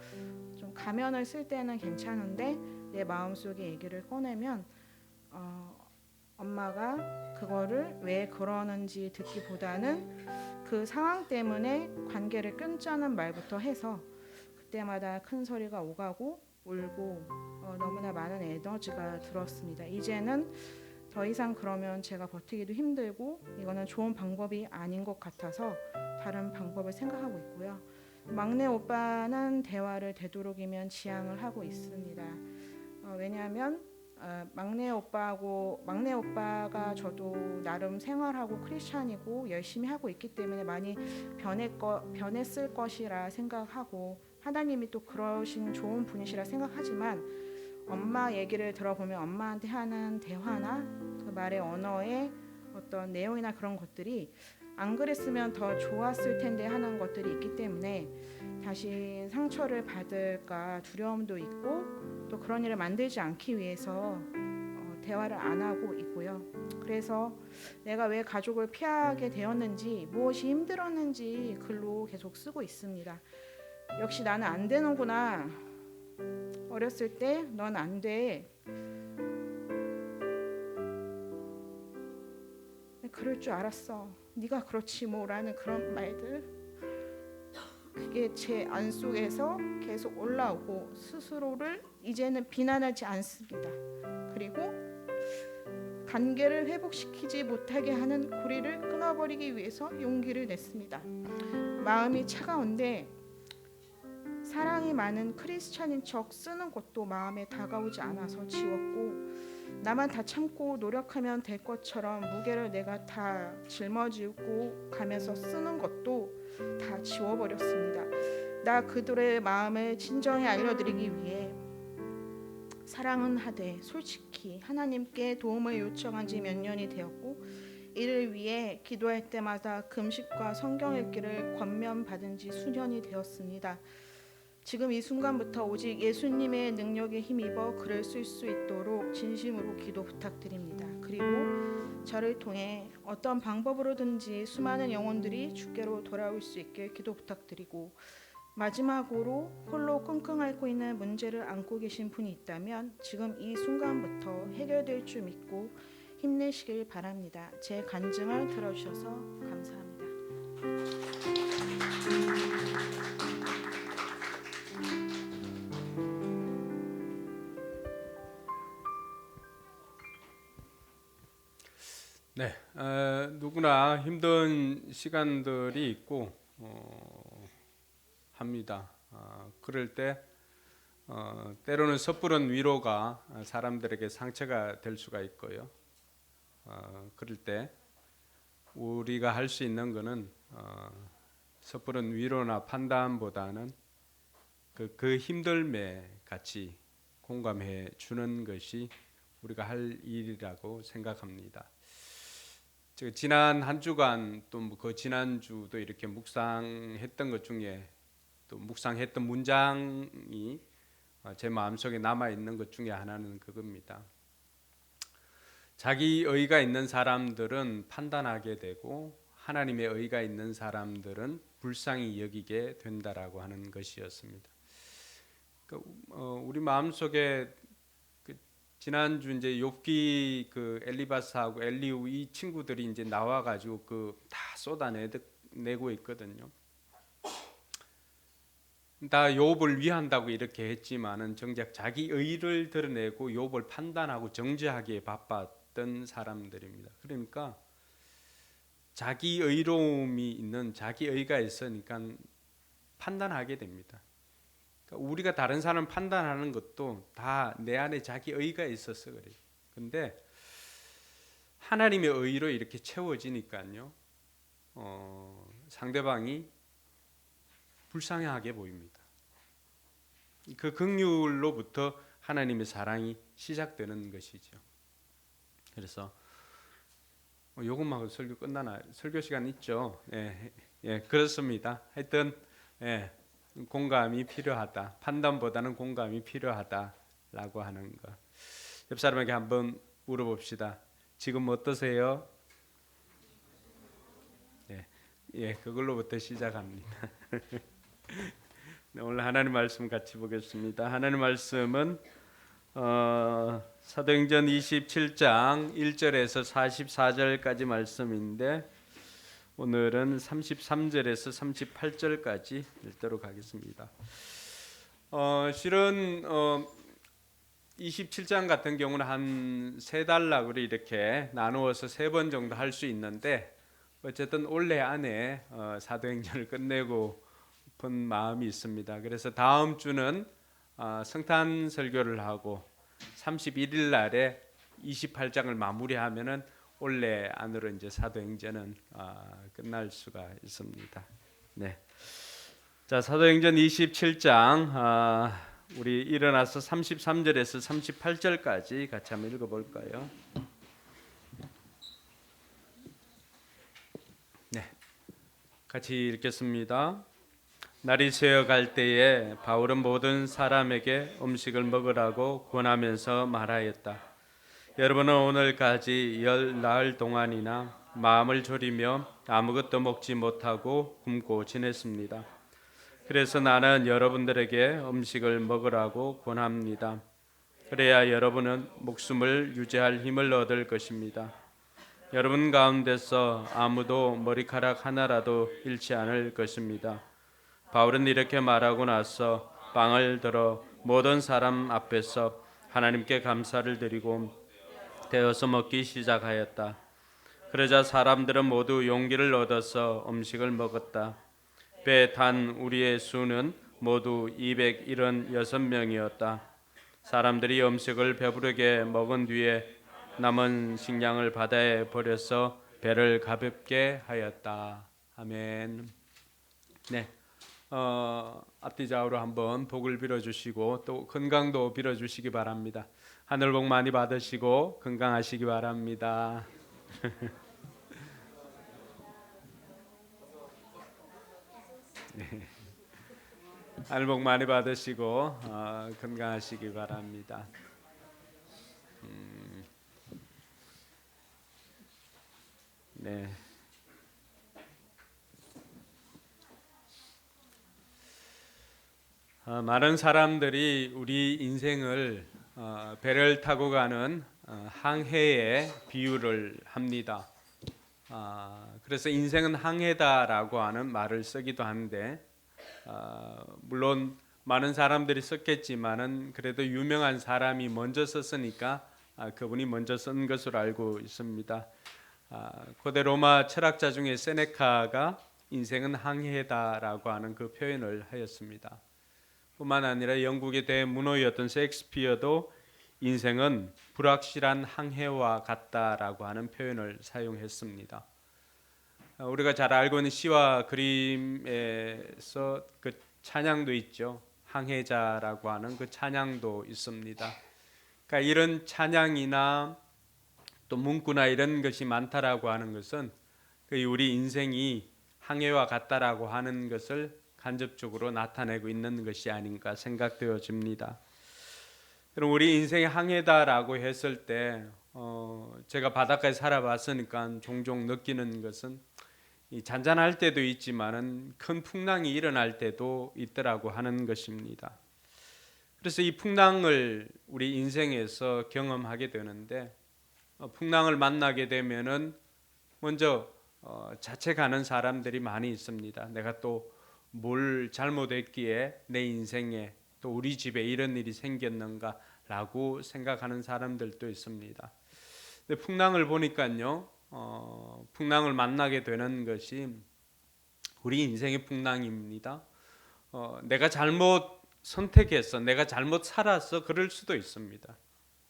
좀 가면을 쓸 때는 괜찮은데 내 마음속에 얘기를 꺼내면 엄마가 그거를 왜 그러는지 듣기보다는 그 상황 때문에 관계를 끊자는 말부터 해서 그때마다 큰 소리가 오가고 울고 너무나 많은 에너지가 들었습니다. 이제는 더 이상 그러면 제가 버티기도 힘들고 이거는 좋은 방법이 아닌 것 같아서 다른 방법을 생각하고 있고요. 막내 오빠는 대화를 되도록이면 지양을 하고 있습니다. 왜냐하면 막내 오빠가 저도 나름 생활하고 크리스찬이고 열심히 하고 있기 때문에 많이 변했을 것이라 생각하고 하나님이 또 그러신 좋은 분이시라 생각하지만 엄마 얘기를 들어보면 엄마한테 하는 대화나 그 말의 언어의 어떤 내용이나 그런 것들이 안 그랬으면 더 좋았을 텐데 하는 것들이 있기 때문에 다시 상처를 받을까 두려움도 있고 또 그런 일을 만들지 않기 위해서 대화를 안 하고 있고요. 그래서 내가 왜 가족을 피하게 되었는지 무엇이 힘들었는지 글로 계속 쓰고 있습니다. 역시 나는 안 되는구나. 어렸을 때 넌 안 돼. 그럴 줄 알았어. 네가 그렇지 뭐라는 그런 말들. 그게 제 안속에서 계속 올라오고 스스로를 이제는 비난하지 않습니다. 그리고 관계를 회복시키지 못하게 하는 고리를 끊어버리기 위해서 용기를 냈습니다. 마음이 차가운데 사랑이 많은 크리스찬인 척 쓰는 것도 마음에 다가오지 않아서 지웠고 나만 다 참고 노력하면 될 것처럼 무게를 내가 다 짊어지고 가면서 쓰는 것도 다 지워버렸습니다. 나 그들의 마음을 진정히 알려드리기 위해 사랑은 하되 솔직히 하나님께 도움을 요청한 지 몇 년이 되었고 이를 위해 기도할 때마다 금식과 성경 읽기를 권면받은 지 수년이 되었습니다. 지금 이 순간부터 오직 예수님의 능력에 힘입어 글을 쓸 수 있도록 진심으로 기도 부탁드립니다. 그리고 저를 통해 어떤 방법으로든지 수많은 영혼들이 주께로 돌아올 수 있게 기도 부탁드리고 마지막으로 홀로 끙끙 앓고 있는 문제를 안고 계신 분이 있다면 지금 이 순간부터 해결될 줄 믿고 힘내시길 바랍니다. 제 간증을 들어주셔서 감사합니다.
네, 누구나 힘든 시간들이 있고 합니다. 그럴 때 때로는 섣부른 위로가 사람들에게 상처가 될 수가 있고요. 그럴 때 우리가 할 수 있는 것은 섣부른 위로나 판단보다는 그 힘듦에 같이 공감해 주는 것이 우리가 할 일이라고 생각합니다. 지난 한 주간 또 그 지난 주도 이렇게 묵상했던 것 중에 또 묵상했던 문장이 제 마음속에 남아 있는 것 중에 하나는 그겁니다. 자기 의가 있는 사람들은 판단하게 되고 하나님의 의가 있는 사람들은 불쌍히 여기게 된다라고 하는 것이었습니다. 우리 마음속에 지난주 이제 욥기 그 엘리바스하고 엘리우 이 친구들이 이제 나와가지고 다 쏟아내고 있거든요. 다 욥을 위한다고 이렇게 했지만은 정작 자기 의를 드러내고 욥을 판단하고 정죄하기에 바빴던 사람들입니다. 그러니까 자기 의로움이 있는 자기 의가 있으니까 판단하게 됩니다. 그러니까 우리가 다른 사람 판단하는 것도 다 내 안에 자기 의가 있어서 그래요. 근데 하나님의 의로 이렇게 채워지니까요, 상대방이 불쌍하게 보입니다. 그 긍휼로부터 하나님의 사랑이 시작되는 것이죠. 그래서 요것만 설교 끝나나? 설교 시간 있죠? 예, 그렇습니다. 하여튼 공감이 필요하다. 판단보다는 공감이 필요하다라고 하는 것. 옆 사람에게 한번 물어봅시다. 지금 어떠세요? 그걸로부터 시작합니다. 오늘 하나님 말씀 같이 보겠습니다. 하나님 말씀은 사도행전 27장 1절에서 44절까지 말씀인데 오늘은 33절에서 38절까지 읽도록 하겠습니다. 실은 27장 같은 경우는 한 세 단락으로 이렇게 나누어서 3번 정도 할 수 있는데 어쨌든 올해 안에 사도행전을 끝내고 싶은 마음이 있습니다. 그래서 다음 주는 성탄 설교를 하고 31일 날에 28장을 마무리하면은 올해 안으로 이제 사도행전은 끝날 수가 있습니다. 네. 자, 사도행전 27장 우리 일어나서 33절에서 38절까지 같이 한번 읽어 볼까요? 네. 같이 읽겠습니다. 날이 새어갈 때에 바울은 모든 사람에게 음식을 먹으라고 권하면서 말하였다. 여러분은 오늘까지 10나흘 동안이나 마음을 졸이며 아무것도 먹지 못하고 굶고 지냈습니다. 그래서 나는 여러분들에게 음식을 먹으라고 권합니다. 그래야 여러분은 목숨을 유지할 힘을 얻을 것입니다. 여러분 가운데서 아무도 머리카락 하나라도 잃지 않을 것입니다. 바울은 이렇게 말하고 나서 빵을 들어 모든 사람 앞에서 하나님께 감사를 드리고 데어서 먹기 시작하였다. 그러자 사람들은 모두 용기를 얻어서 음식을 먹었다. 배에 탄 우리의 수는 모두 276명이었다. 사람들이 음식을 배부르게 먹은 뒤에 남은 식량을 바다에 버려서 배를 가볍게 하였다. 아멘. 네. 앞뒤 좌우로 한번 복을 빌어주시고 또 건강도 빌어주시기 바랍니다. 하늘 복 많이 받으시고 건강하시기 바랍니다. 하늘 복 많이 받으시고 건강하시기 바랍니다. 네. 많은 사람들이 우리 인생을 배를 타고 가는 항해에 비유를 합니다. 그래서 인생은 항해다라고 하는 말을 쓰기도 하는데 물론 많은 사람들이 썼겠지만은 그래도 유명한 사람이 먼저 썼으니까 그분이 먼저 쓴 것으로 알고 있습니다. 고대 로마 철학자 중에 세네카가 인생은 항해다라고 하는 그 표현을 하였습니다. 뿐만 아니라 영국의 대문호였던 셰익스피어도 인생은 불확실한 항해와 같다라고 하는 표현을 사용했습니다. 우리가 잘 알고 있는 시와 그림에서 그 찬양도 있죠. 항해자라고 하는 그 찬양도 있습니다. 그러니까 이런 찬양이나 또 문구나 이런 것이 많다라고 하는 것은 우리 인생이 항해와 같다라고 하는 것을 간접적으로 나타내고 있는 것이 아닌가 생각되어집니다. 그럼 우리 인생의 항해다라고 했을 때 제가 바닷가에 살아봤으니까 종종 느끼는 것은 이 잔잔할 때도 있지만은 큰 풍랑이 일어날 때도 있더라고 하는 것입니다. 그래서 이 풍랑을 우리 인생에서 경험하게 되는데 풍랑을 만나게 되면은 먼저 자책하는 사람들이 많이 있습니다. 내가 또 뭘 잘못했기에 내 인생에 또 우리 집에 이런 일이 생겼는가라고 생각하는 사람들도 있습니다. 근데 풍랑을 보니까요, 풍랑을 만나게 되는 것이 우리 인생의 풍랑입니다. 내가 잘못 선택해서, 내가 잘못 살아서 그럴 수도 있습니다.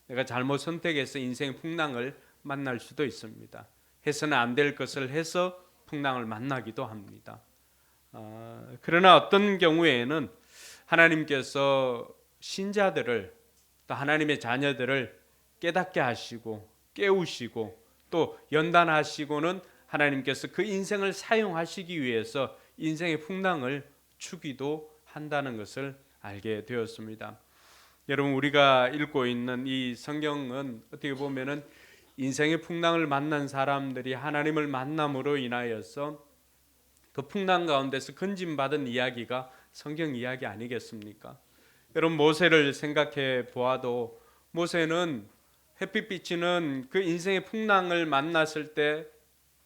내가 잘못 선택해서 인생의 풍랑을 만날 수도 있습니다. 해서는 안 될 것을 해서 풍랑을 만나기도 합니다. 그러나 어떤 경우에는 하나님께서 신자들을 또 하나님의 자녀들을 깨닫게 하시고 깨우시고 또 연단하시고는 하나님께서 그 인생을 사용하시기 위해서 인생의 풍랑을 주기도 한다는 것을 알게 되었습니다. 여러분, 우리가 읽고 있는 이 성경은 어떻게 보면은 인생의 풍랑을 만난 사람들이 하나님을 만남으로 인하여서 그 풍랑 가운데서 건진받은 이야기가 성경 이야기 아니겠습니까? 여러분, 모세를 생각해 보아도 모세는 햇빛 비치는 그 인생의 풍랑을 만났을 때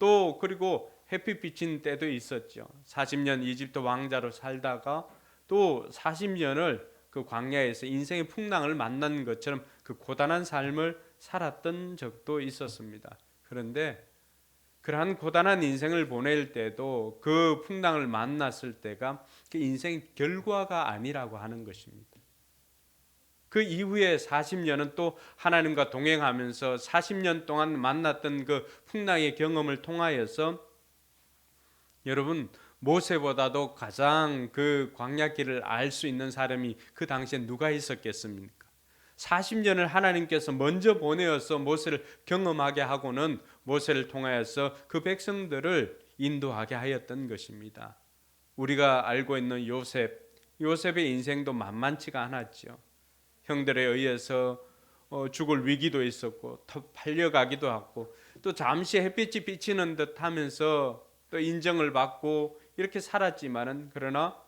또 그리고 햇빛 비친 때도 있었죠. 40년 이집트 왕자로 살다가 또 40년을 그 광야에서 인생의 풍랑을 만난 것처럼 그 고단한 삶을 살았던 적도 있었습니다. 그런데 그러한 고단한 인생을 보낼 때도 그 풍랑을 만났을 때가 그 인생의 결과가 아니라고 하는 것입니다. 그 이후에 40년은 또 하나님과 동행하면서 40년 동안 만났던 그 풍랑의 경험을 통하여서 여러분, 모세보다도 가장 그 광야길을 알 수 있는 사람이 그 당시에 누가 있었겠습니까? 40년을 하나님께서 먼저 보내어서 모세를 경험하게 하고는 모세를 통하여서 그 백성들을 인도하게 하였던 것입니다. 우리가 알고 있는 요셉의 인생도 만만치가 않았죠. 형들에 의해서 죽을 위기도 있었고 더 팔려가기도 하고 또 잠시 햇빛이 비치는 듯 하면서 또 인정을 받고 이렇게 살았지만은 그러나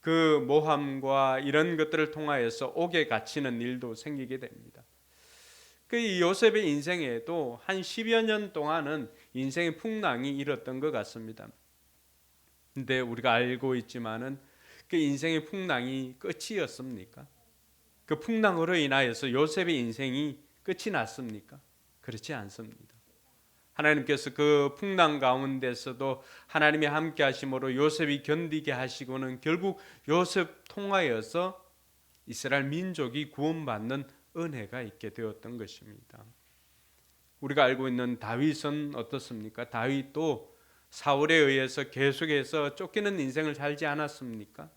그 모함과 이런 것들을 통하여서 옥에 갇히는 일도 생기게 됩니다. 그 요셉의 인생에도 한 10여 년 동안은 인생의 풍랑이 일었던 것 같습니다. 근데 우리가 알고 있지만은 그 인생의 풍랑이 끝이었습니까? 그 풍랑으로 인하여서 요셉의 인생이 끝이 났습니까? 그렇지 않습니다. 하나님께서 그 풍랑 가운데서도 하나님이 함께 하심으로 요셉이 견디게 하시고는 결국 요셉 통하여서 이스라엘 민족이 구원받는 은혜가 있게 되었던 것입니다. 우리가 알고 있는 다윗은 어떻습니까? 다윗도 사울에 의해서 계속해서 쫓기는 인생을 살지 않았습니까?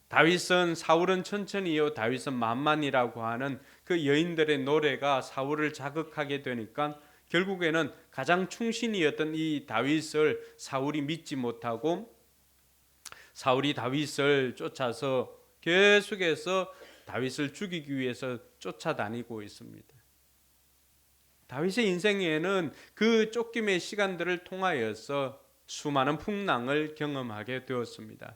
다윗은 사울은 천천히요, 다윗은 만만이라고 하는 그 여인들의 노래가 사울을 자극하게 되니까 결국에는 가장 충신이었던 이 다윗을 사울이 믿지 못하고 사울이 다윗을 쫓아서 계속해서 다윗을 죽이기 위해서 쫓아다니고 있습니다. 다윗의 인생에는 그 쫓김의 시간들을 통하여서 수많은 풍랑을 경험하게 되었습니다.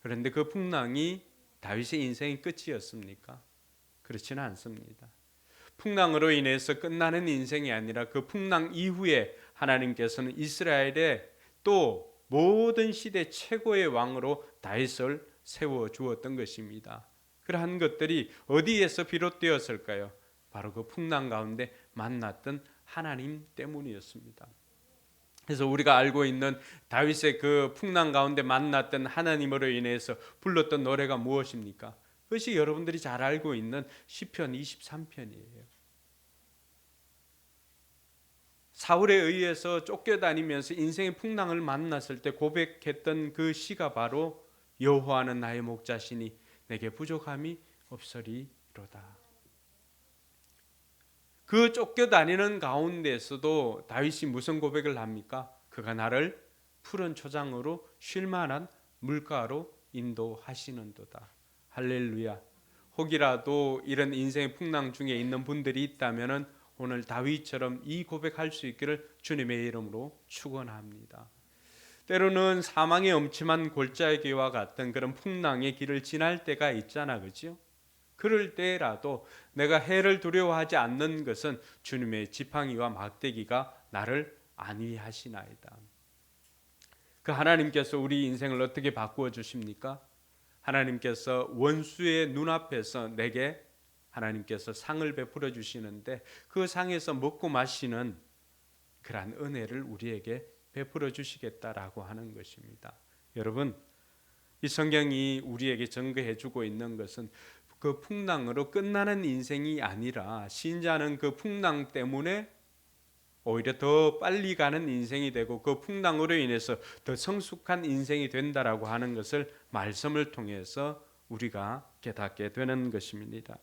그런데 그 풍랑이 다윗의 인생의 끝이었습니까? 그렇지는 않습니다. 풍랑으로 인해서 끝나는 인생이 아니라 그 풍랑 이후에 하나님께서는 이스라엘의 또 모든 시대 최고의 왕으로 다윗을 세워 주었던 것입니다. 그러한 것들이 어디에서 비롯되었을까요? 바로 그 풍랑 가운데 만났던 하나님 때문이었습니다. 그래서 우리가 알고 있는 다윗의 그 풍랑 가운데 만났던 하나님으로 인해서 불렀던 노래가 무엇입니까? 그것이 여러분들이 잘 알고 있는 시편 23편이에요. 사울에 의해서 쫓겨다니면서 인생의 풍랑을 만났을 때 고백했던 그 시가 바로 여호와는 나의 목자시니 내게 부족함이 없으리로다. 그 쫓겨다니는 가운데서도 다윗이 무슨 고백을 합니까? 그가 나를 푸른 초장으로 쉴만한 물가로 인도하시는도다. 할렐루야. 혹이라도 이런 인생의 풍랑 중에 있는 분들이 있다면 오늘 다윗처럼 이 고백할 수 있기를 주님의 이름으로 축원합니다. 때로는 사망의 엄침한 골짜기와 같은 그런 풍랑의 길을 지날 때가 있잖아, 그죠? 그럴 때라도 내가 해를 두려워하지 않는 것은 주님의 지팡이와 막대기가 나를 안위하시나이다. 그 하나님께서 우리 인생을 어떻게 바꾸어 주십니까? 하나님께서 원수의 눈앞에서 내게 하나님께서 상을 베풀어 주시는데 그 상에서 먹고 마시는 그러한 은혜를 우리에게 베풀어 주시겠다라고 하는 것입니다. 여러분, 이 성경이 우리에게 증거해 주고 있는 것은 그 풍랑으로 끝나는 인생이 아니라 신자는 그 풍랑 때문에 오히려 더 빨리 가는 인생이 되고 그 풍랑으로 인해서 더 성숙한 인생이 된다라고 하는 것을 말씀을 통해서 우리가 깨닫게 되는 것입니다.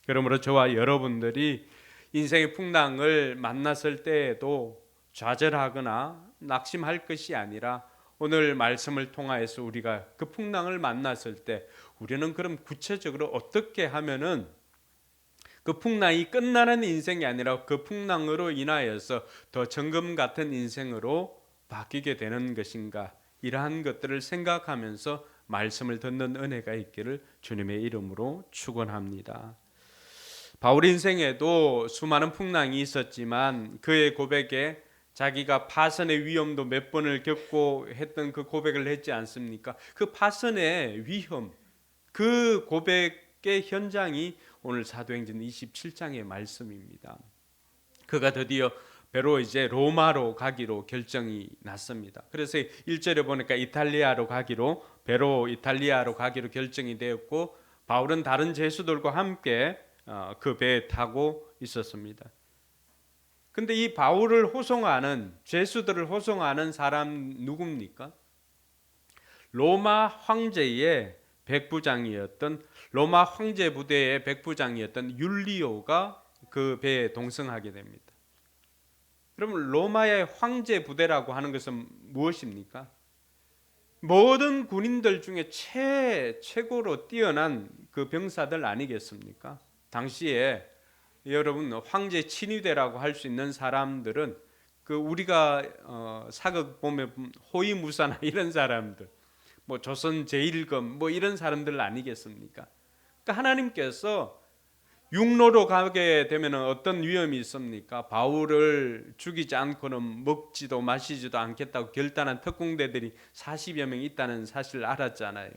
그러므로 저와 여러분들이 인생의 풍랑을 만났을 때에도 좌절하거나 낙심할 것이 아니라 오늘 말씀을 통하여서 우리가 그 풍랑을 만났을 때 우리는 그럼 구체적으로 어떻게 하면은 그 풍랑이 끝나는 인생이 아니라 그 풍랑으로 인하여서 더 정금 같은 인생으로 바뀌게 되는 것인가, 이러한 것들을 생각하면서 말씀을 듣는 은혜가 있기를 주님의 이름으로 축원합니다. 바울 인생에도 수많은 풍랑이 있었지만 그의 고백에 자기가 파선의 위험도 몇 번을 겪고 했던 그 고백을 했지 않습니까? 그 파선의 위험, 그 고백의 현장이 오늘 사도행전 27장의 말씀입니다. 그가 드디어 배로 이제 로마로 가기로 결정이 났습니다. 그래서 1절에 보니까 이탈리아로 가기로, 배로 이탈리아로 가기로 결정이 되었고 바울은 다른 제수들과 함께 그 배에 타고 있었습니다. 근데 이 바울을 호송하는, 제수들을 호송하는 사람 누굽니까? 로마 황제의 백부장이었던, 로마 황제 부대의 백부장이었던 율리오가 그 배에 동승하게 됩니다. 그러면 로마의 황제 부대라고 하는 것은 무엇입니까? 모든 군인들 중에 최고로 뛰어난 그 병사들 아니겠습니까? 당시에 여러분 황제 친위대라고 할 수 있는 사람들은 그 우리가 사극 보면 호위무사나 이런 사람들, 뭐 조선 제1금 뭐 이런 사람들 아니겠습니까? 그러니까 하나님께서 육로로 가게 되면 어떤 위험이 있습니까? 바울을 죽이지 않고는 먹지도 마시지도 않겠다고 결단한 특공대들이 40여 명 있다는 사실을 알았잖아요.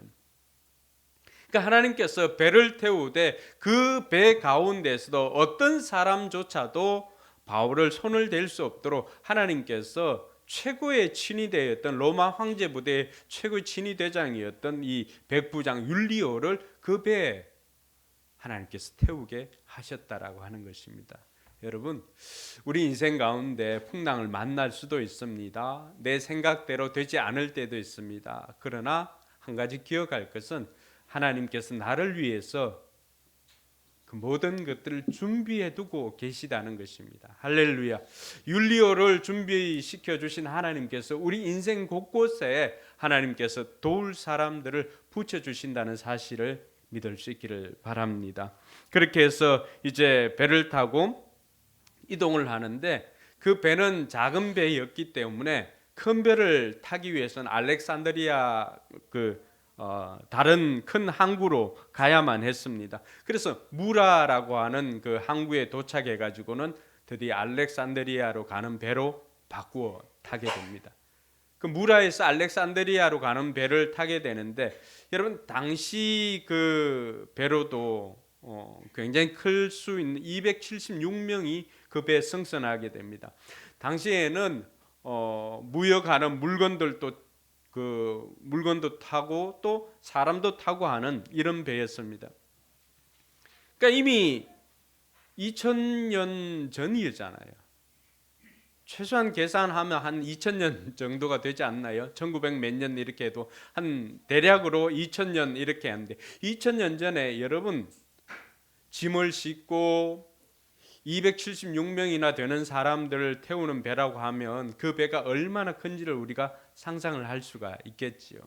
그러니까 하나님께서 배를 태우되 그 배 가운데서도 어떤 사람조차도 바울을 손을 댈 수 없도록 하나님께서 최고의 친위대였던 로마 황제 부대의 최고의 친위대장이었던 이 백부장 율리오를 그 배에 하나님께서 태우게 하셨다라고 하는 것입니다. 여러분, 우리 인생 가운데 풍랑을 만날 수도 있습니다. 내 생각대로 되지 않을 때도 있습니다. 그러나 한 가지 기억할 것은 하나님께서 나를 위해서 그 모든 것들을 준비해 두고 계시다는 것입니다. 할렐루야. 율리오를 준비시켜 주신 하나님께서 우리 인생 곳곳에 하나님께서 도울 사람들을 붙여 주신다는 사실을 믿을 수 있기를 바랍니다. 그렇게 해서 이제 배를 타고 이동을 하는데 그 배는 작은 배였기 때문에 큰 배를 타기 위해서는 알렉산드리아 다른 큰 항구로 가야만 했습니다. 그래서 무라라고 하는 그 항구에 도착해 가지고는 드디어 알렉산드리아로 가는 배로 바꾸어 타게 됩니다. 그 무라에서 알렉산드리아로 가는 배를 타게 되는데 여러분 당시 그 배로도 굉장히 클 수 있는 276명이 그 배에 승선하게 됩니다. 당시에는 무역하는 물건들도 그 물건도 타고 또 사람도 타고 하는 이런 배였습니다. 그러니까 이미 2000년 전이었잖아요. 최소한 계산하면 한 2000년 정도가 되지 않나요? 1900 몇 년 이렇게 해도 한 대략으로 2000년 이렇게 하는데 2000년 전에 여러분 짐을 싣고 276명이나 되는 사람들을 태우는 배라고 하면 그 배가 얼마나 큰지를 우리가 상상을 할 수가 있겠지요.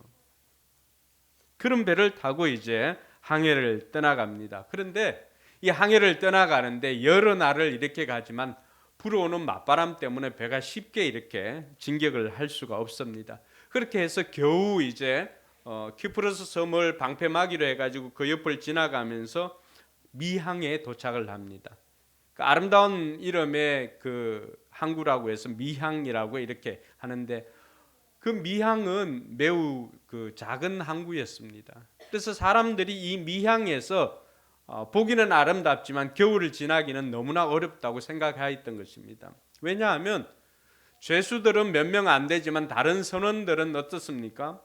그런 배를 타고 이제 항해를 떠나갑니다. 그런데 이 항해를 떠나가는데 여러 날을 이렇게 가지만 불어오는 맞바람 때문에 배가 쉽게 이렇게 진격을 할 수가 없습니다. 그렇게 해서 겨우 이제 키프로스 섬을 방패막이로 해가지고 그 옆을 지나가면서 미항에 도착을 합니다. 그 아름다운 이름의 그 항구라고 해서 미항이라고 이렇게 하는데 그 미항은 매우 그 작은 항구였습니다. 그래서 사람들이 이 미항에서 보기는 아름답지만 겨울을 지나기는 너무나 어렵다고 생각하였던 것입니다. 왜냐하면 죄수들은 몇 명 안 되지만 다른 선원들은 어떻습니까?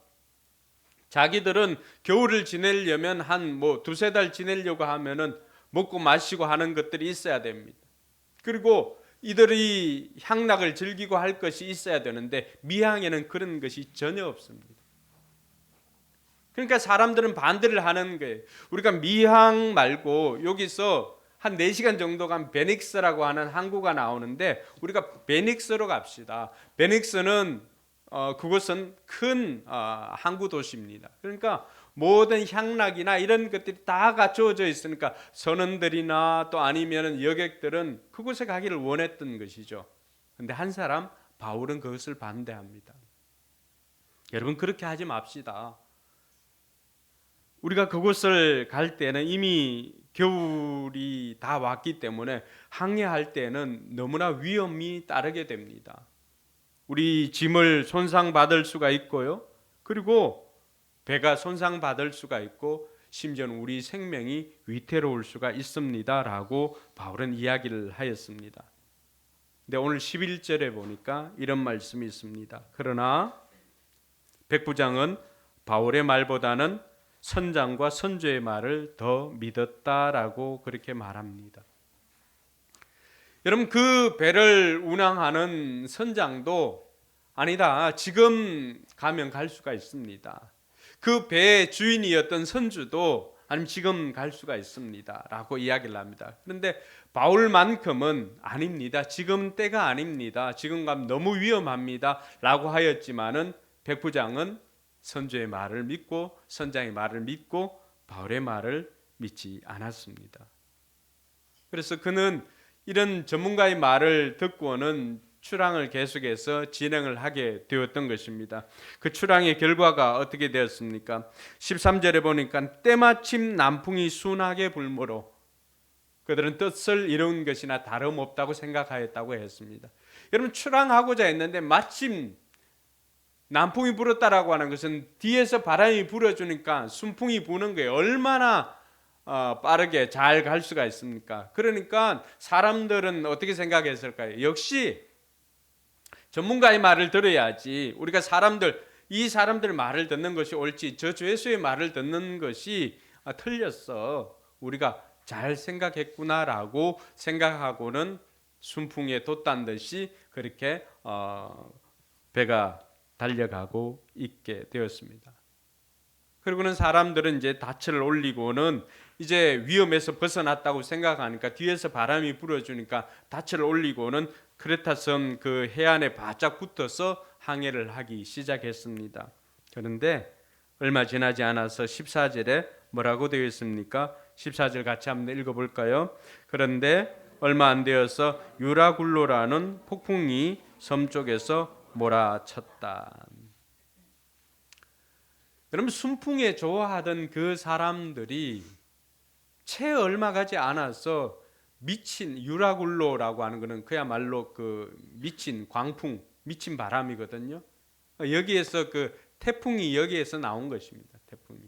자기들은 겨울을 지내려면 한 두세 달 지내려고 하면은 먹고 마시고 하는 것들이 있어야 됩니다. 그리고 이들이 향락을 즐기고 할 것이 있어야 되는데 미항에는 그런 것이 전혀 없습니다. 그러니까 사람들은 반대를 하는 거예요. 우리가 미항 말고 여기서 한 4시간 정도 간 베닉스라고 하는 항구가 나오는데 우리가 베닉스로 갑시다. 베닉스는 그곳은 큰 항구 도시입니다. 그러니까 모든 향락이나 이런 것들이 다 갖춰져 있으니까 선원들이나 또 아니면 여객들은 그곳에 가기를 원했던 것이죠. 그런데 한 사람 바울은 그것을 반대합니다. 여러분 그렇게 하지 맙시다. 우리가 그곳을 갈 때는 이미 겨울이 다 왔기 때문에 항해할 때는 너무나 위험이 따르게 됩니다. 우리 짐을 손상받을 수가 있고요. 그리고 배가 손상받을 수가 있고 심지어는 우리 생명이 위태로울 수가 있습니다 라고 바울은 이야기를 하였습니다. 근데 오늘 11절에 보니까 이런 말씀이 있습니다. 그러나 백부장은 바울의 말보다는 선장과 선조의 말을 더 믿었다라고 그렇게 말합니다. 여러분 그 배를 운항하는 선장도 아니다. 지금 가면 갈 수가 있습니다. 그 배의 주인이었던 선주도 아니면 지금 갈 수가 있습니다 라고 이야기를 합니다. 그런데 바울만큼은 아닙니다. 지금 때가 아닙니다. 지금 가면 너무 위험합니다 라고 하였지만은 백부장은 선주의 말을 믿고 선장의 말을 믿고 바울의 말을 믿지 않았습니다. 그래서 그는 이런 전문가의 말을 듣고는 출항을 계속해서 진행을 하게 되었던 것입니다. 그 출항의 결과가 어떻게 되었습니까? 13절에 보니까 때마침 남풍이 순하게 불므로 그들은 뜻을 이룬 것이나 다름없다고 생각하였다고 했습니다. 여러분 출항하고자 했는데 마침 남풍이 불었다라고 하는 것은 뒤에서 바람이 불어주니까 순풍이 부는 거예요. 얼마나 빠르게 잘 갈 수가 있습니까? 그러니까 사람들은 어떻게 생각했을까요? 역시 전문가의 말을 들어야지. 우리가 이 사람들 말을 듣는 것이 옳지 저 죄수의 말을 듣는 것이 틀렸어. 우리가 잘 생각했구나라고 생각하고는 순풍에 돛단 듯이 그렇게 배가 달려가고 있게 되었습니다. 그리고는 사람들은 이제 닻을 올리고는 이제 위험에서 벗어났다고 생각하니까 뒤에서 바람이 불어주니까 닻을 올리고는 크레타 섬 그 해안에 바짝 붙어서 항해를 하기 시작했습니다. 그런데 얼마 지나지 않아서 14절에 뭐라고 되어 있습니까? 14절 같이 한번 읽어볼까요? 그런데 얼마 안 되어서 유라굴로라는 폭풍이 섬 쪽에서 몰아쳤다. 여러분 순풍에 좋아하던 그 사람들이 채 얼마 가지 않아서 미친 유라굴로라고 하는 것은 그야말로 그 미친 광풍, 미친 바람이거든요. 여기에서 그 태풍이 여기에서 나온 것입니다. 태풍이.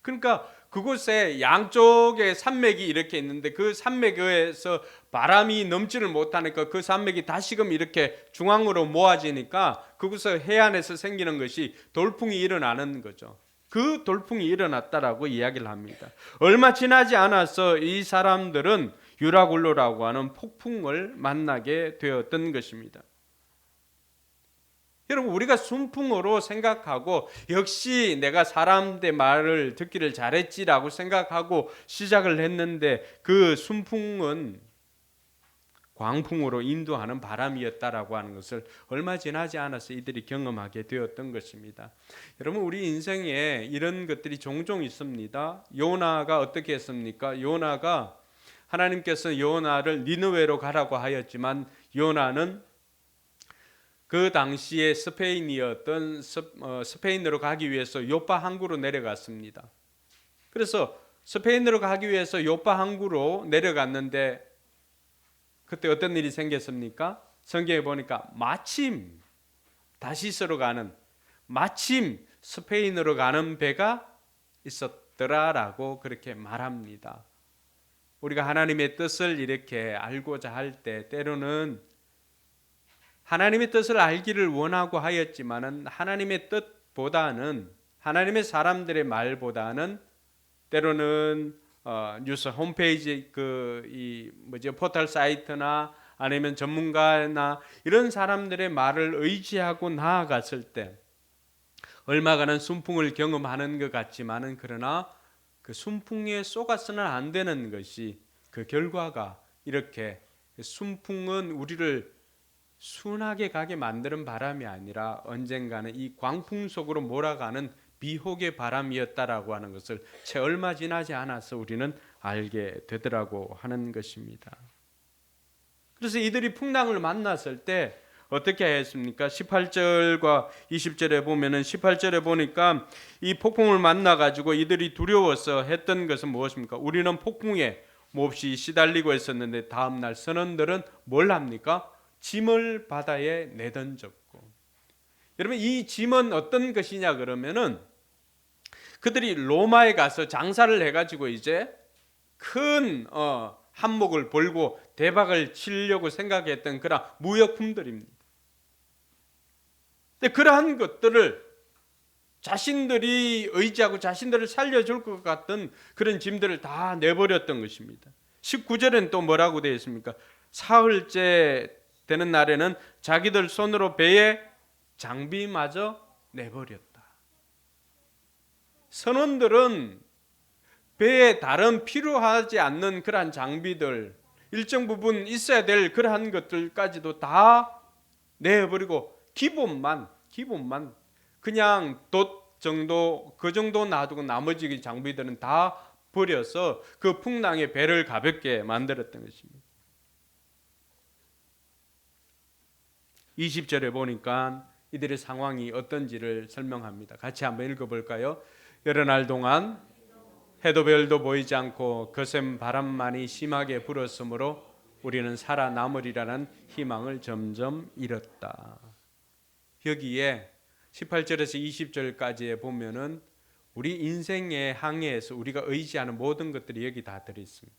그러니까 그곳에 양쪽에 산맥이 이렇게 있는데 그 산맥에서 바람이 넘지를 못하니까 그 산맥이 다시금 이렇게 중앙으로 모아지니까 그곳에 해안에서 생기는 것이 돌풍이 일어나는 거죠. 그 돌풍이 일어났다라고 이야기를 합니다. 얼마 지나지 않아서 이 사람들은 유라굴로라고 하는 폭풍을 만나게 되었던 것입니다. 여러분, 우리가 순풍으로 생각하고 역시 내가 사람들의 말을 듣기를 잘했지라고 생각하고 시작을 했는데 그 순풍은 광풍으로 인도하는 바람이었다라고 하는 것을 얼마 지나지 않아서 이들이 경험하게 되었던 것입니다. 여러분, 우리 인생에 이런 것들이 종종 있습니다. 요나가 어떻게 했습니까? 요나가 하나님께서 요나를 니느웨로 가라고 하였지만 요나는 그 당시에 스페인이었던 스페인으로 가기 위해서 요파 항구로 내려갔습니다. 그래서 스페인으로 가기 위해서 요파 항구로 내려갔는데 그때 어떤 일이 생겼습니까? 성경에 보니까 마침 다시스로 가는 마침 스페인으로 가는 배가 있었더라라고 그렇게 말합니다. 우리가 하나님의 뜻을 이렇게 알고자 할 때 때로는 하나님의 뜻을 알기를 원하고 하였지만은 하나님의 뜻보다는 하나님의 사람들의 말보다는 때로는 뉴스 홈페이지 포털 사이트나 아니면 전문가나 이런 사람들의 말을 의지하고 나아갔을 때 얼마간은 순풍을 경험하는 것 같지만은 그러나 그 순풍에 쏘가서는 안 되는 것이 그 결과가 이렇게 순풍은 우리를 순하게 가게 만드는 바람이 아니라 언젠가는 이 광풍 속으로 몰아가는 비혹의 바람이었다라고 하는 것을 채 얼마 지나지 않아서 우리는 알게 되더라고 하는 것입니다. 그래서 이들이 풍랑을 만났을 때 어떻게 했습니까? 18절과 20절에 보면은 18절에 보니까 이 폭풍을 만나 가지고 이들이 두려워서 했던 것은 무엇입니까? 우리는 폭풍에 몹시 시달리고 있었는데 다음 날 선원들은 뭘 합니까? 짐을 바다에 내던졌고. 여러분, 이 짐은 어떤 것이냐 그러면은 그들이 로마에 가서 장사를 해가지고 이제 큰 한몫을 벌고 대박을 치려고 생각했던 그런 무역품들입니다. 근데 그러한 것들을 자신들이 의지하고 자신들을 살려줄 것 같은 그런 짐들을 다 내버렸던 것입니다. 19절에는 또 뭐라고 되어 있습니까? 사흘째 되는 날에는 자기들 손으로 배에 장비마저 내버렸다. 선원들은 배에 다른 필요하지 않는 그러한 장비들, 일정 부분 있어야 될 그러한 것들까지도 다 내버리고 기본만 그냥 돛 정도 그 정도 놔두고 나머지 장비들은 다 버려서 그 풍랑의 배를 가볍게 만들었던 것입니다. 20절에 보니까 이들의 상황이 어떤지를 설명합니다. 같이 한번 읽어볼까요? 여러 날 동안 해도 별도 보이지 않고 거센 바람만이 심하게 불었으므로 우리는 살아남으리라는 희망을 점점 잃었다. 여기에 18절에서 20절까지에 보면은 우리 인생의 항해에서 우리가 의지하는 모든 것들이 여기 다 들어있습니다.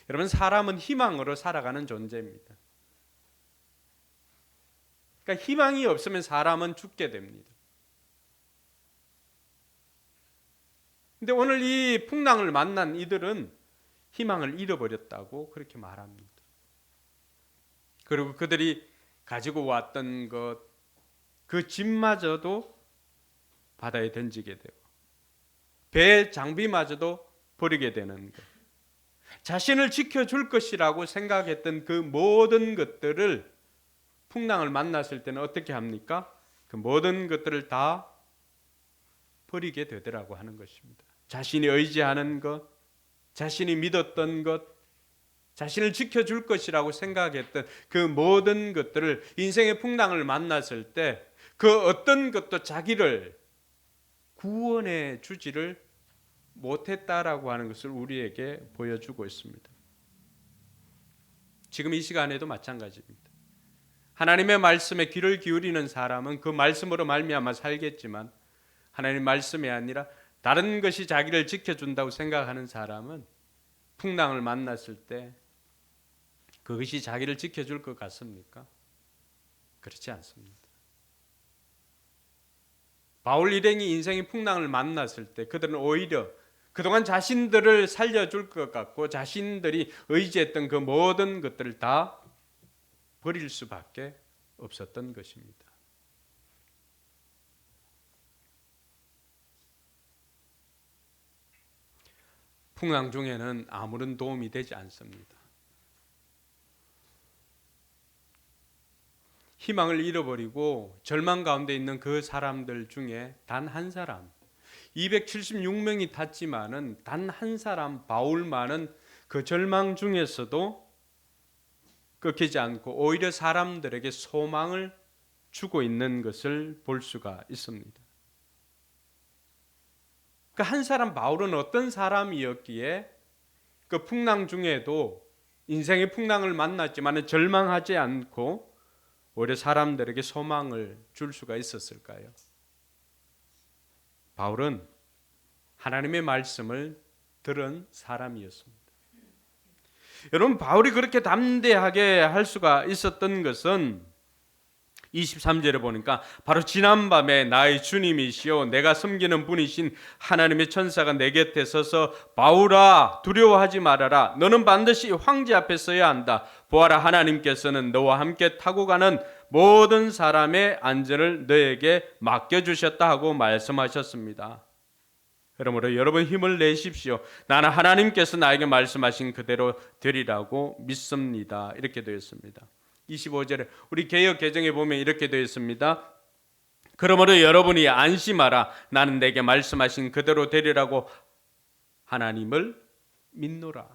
여러분, 사람은 희망으로 살아가는 존재입니다. 그러니까 희망이 없으면 사람은 죽게 됩니다. 근데 오늘 이 풍랑을 만난 이들은 희망을 잃어버렸다고 그렇게 말합니다. 그리고 그들이 가지고 왔던 것, 그 짐마저도 바다에 던지게 되고 배 장비마저도 버리게 되는 것, 자신을 지켜줄 것이라고 생각했던 그 모든 것들을 풍랑을 만났을 때는 어떻게 합니까? 그 모든 것들을 다 버리게 되더라고 하는 것입니다. 자신이 의지하는 것, 자신이 믿었던 것, 자신을 지켜줄 것이라고 생각했던 그 모든 것들을 인생의 풍랑을 만났을 때 그 어떤 것도 자기를 구원해 주지를 못했다라고 하는 것을 우리에게 보여주고 있습니다. 지금 이 시간에도 마찬가지입니다. 하나님의 말씀에 귀를 기울이는 사람은 그 말씀으로 말미암아 살겠지만 하나님 말씀이 아니라 다른 것이 자기를 지켜준다고 생각하는 사람은 풍랑을 만났을 때 그것이 자기를 지켜줄 것 같습니까? 그렇지 않습니다. 바울 일행이 인생의 풍랑을 만났을 때 그들은 오히려 그동안 자신들을 살려줄 것 같고 자신들이 의지했던 그 모든 것들을 다 버릴 수밖에 없었던 것입니다. 풍랑 중에는 아무런 도움이 되지 않습니다. 희망을 잃어버리고 절망 가운데 있는 그 사람들 중에 단 한 사람, 276명이 탔지만은 단 한 사람 바울만은 그 절망 중에서도 꺾이지 않고 오히려 사람들에게 소망을 주고 있는 것을 볼 수가 있습니다. 그 한 사람 바울은 어떤 사람이었기에 그 풍랑 중에도 인생의 풍랑을 만났지만 절망하지 않고 오히려 사람들에게 소망을 줄 수가 있었을까요? 바울은 하나님의 말씀을 들은 사람이었습니다. 여러분, 바울이 그렇게 담대하게 할 수가 있었던 것은 23절에 보니까 바로 지난밤에 나의 주님이시요 내가 섬기는 분이신 하나님의 천사가 내 곁에 서서 바울아 두려워하지 말아라 너는 반드시 황제 앞에 서야 한다 보아라 하나님께서는 너와 함께 타고 가는 모든 사람의 안전을 너에게 맡겨주셨다 하고 말씀하셨습니다. 그러므로 여러분 힘을 내십시오. 나는 하나님께서 나에게 말씀하신 그대로 되리라고 믿습니다. 이렇게 되어 있습니다. 25절에 우리 개역 개정에 보면 이렇게 되어 있습니다. 그러므로 여러분이 안심하라. 나는 내게 말씀하신 그대로 되리라고 하나님을 믿노라.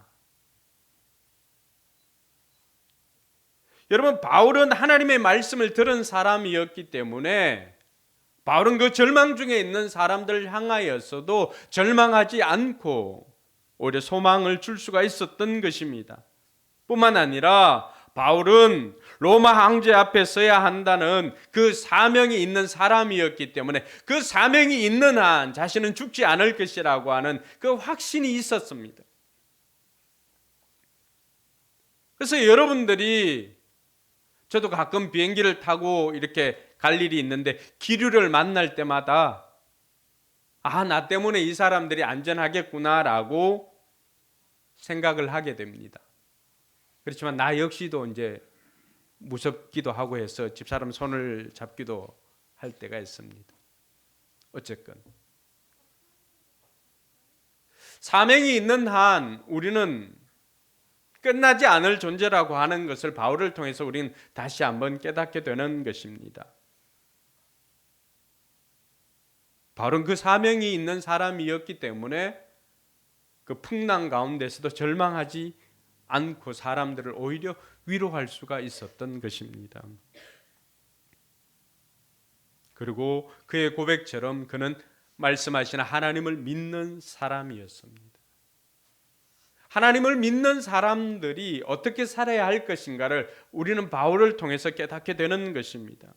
여러분, 바울은 하나님의 말씀을 들은 사람이었기 때문에 바울은 그 절망 중에 있는 사람들을 향하여서도 절망하지 않고 오히려 소망을 줄 수가 있었던 것입니다. 뿐만 아니라 바울은 로마 황제 앞에 서야 한다는 그 사명이 있는 사람이었기 때문에 그 사명이 있는 한 자신은 죽지 않을 것이라고 하는 그 확신이 있었습니다. 그래서 여러분들이 저도 가끔 비행기를 타고 이렇게 갈 일이 있는데 기류를 만날 때마다 나 때문에 이 사람들이 안전하겠구나라고 생각을 하게 됩니다. 그렇지만 나 역시도 이제 무섭기도 하고 해서 집사람 손을 잡기도 할 때가 있습니다. 어쨌건 사명이 있는 한 우리는 끝나지 않을 존재라고 하는 것을 바울을 통해서 우리는 다시 한번 깨닫게 되는 것입니다. 바울은 그 사명이 있는 사람이었기 때문에 그 풍랑 가운데서도 절망하지 않고 사람들을 오히려 위로할 수가 있었던 것입니다. 그리고 그의 고백처럼 그는 말씀하시는 하나님을 믿는 사람이었습니다. 하나님을 믿는 사람들이 어떻게 살아야 할 것인가를 우리는 바울을 통해서 깨닫게 되는 것입니다.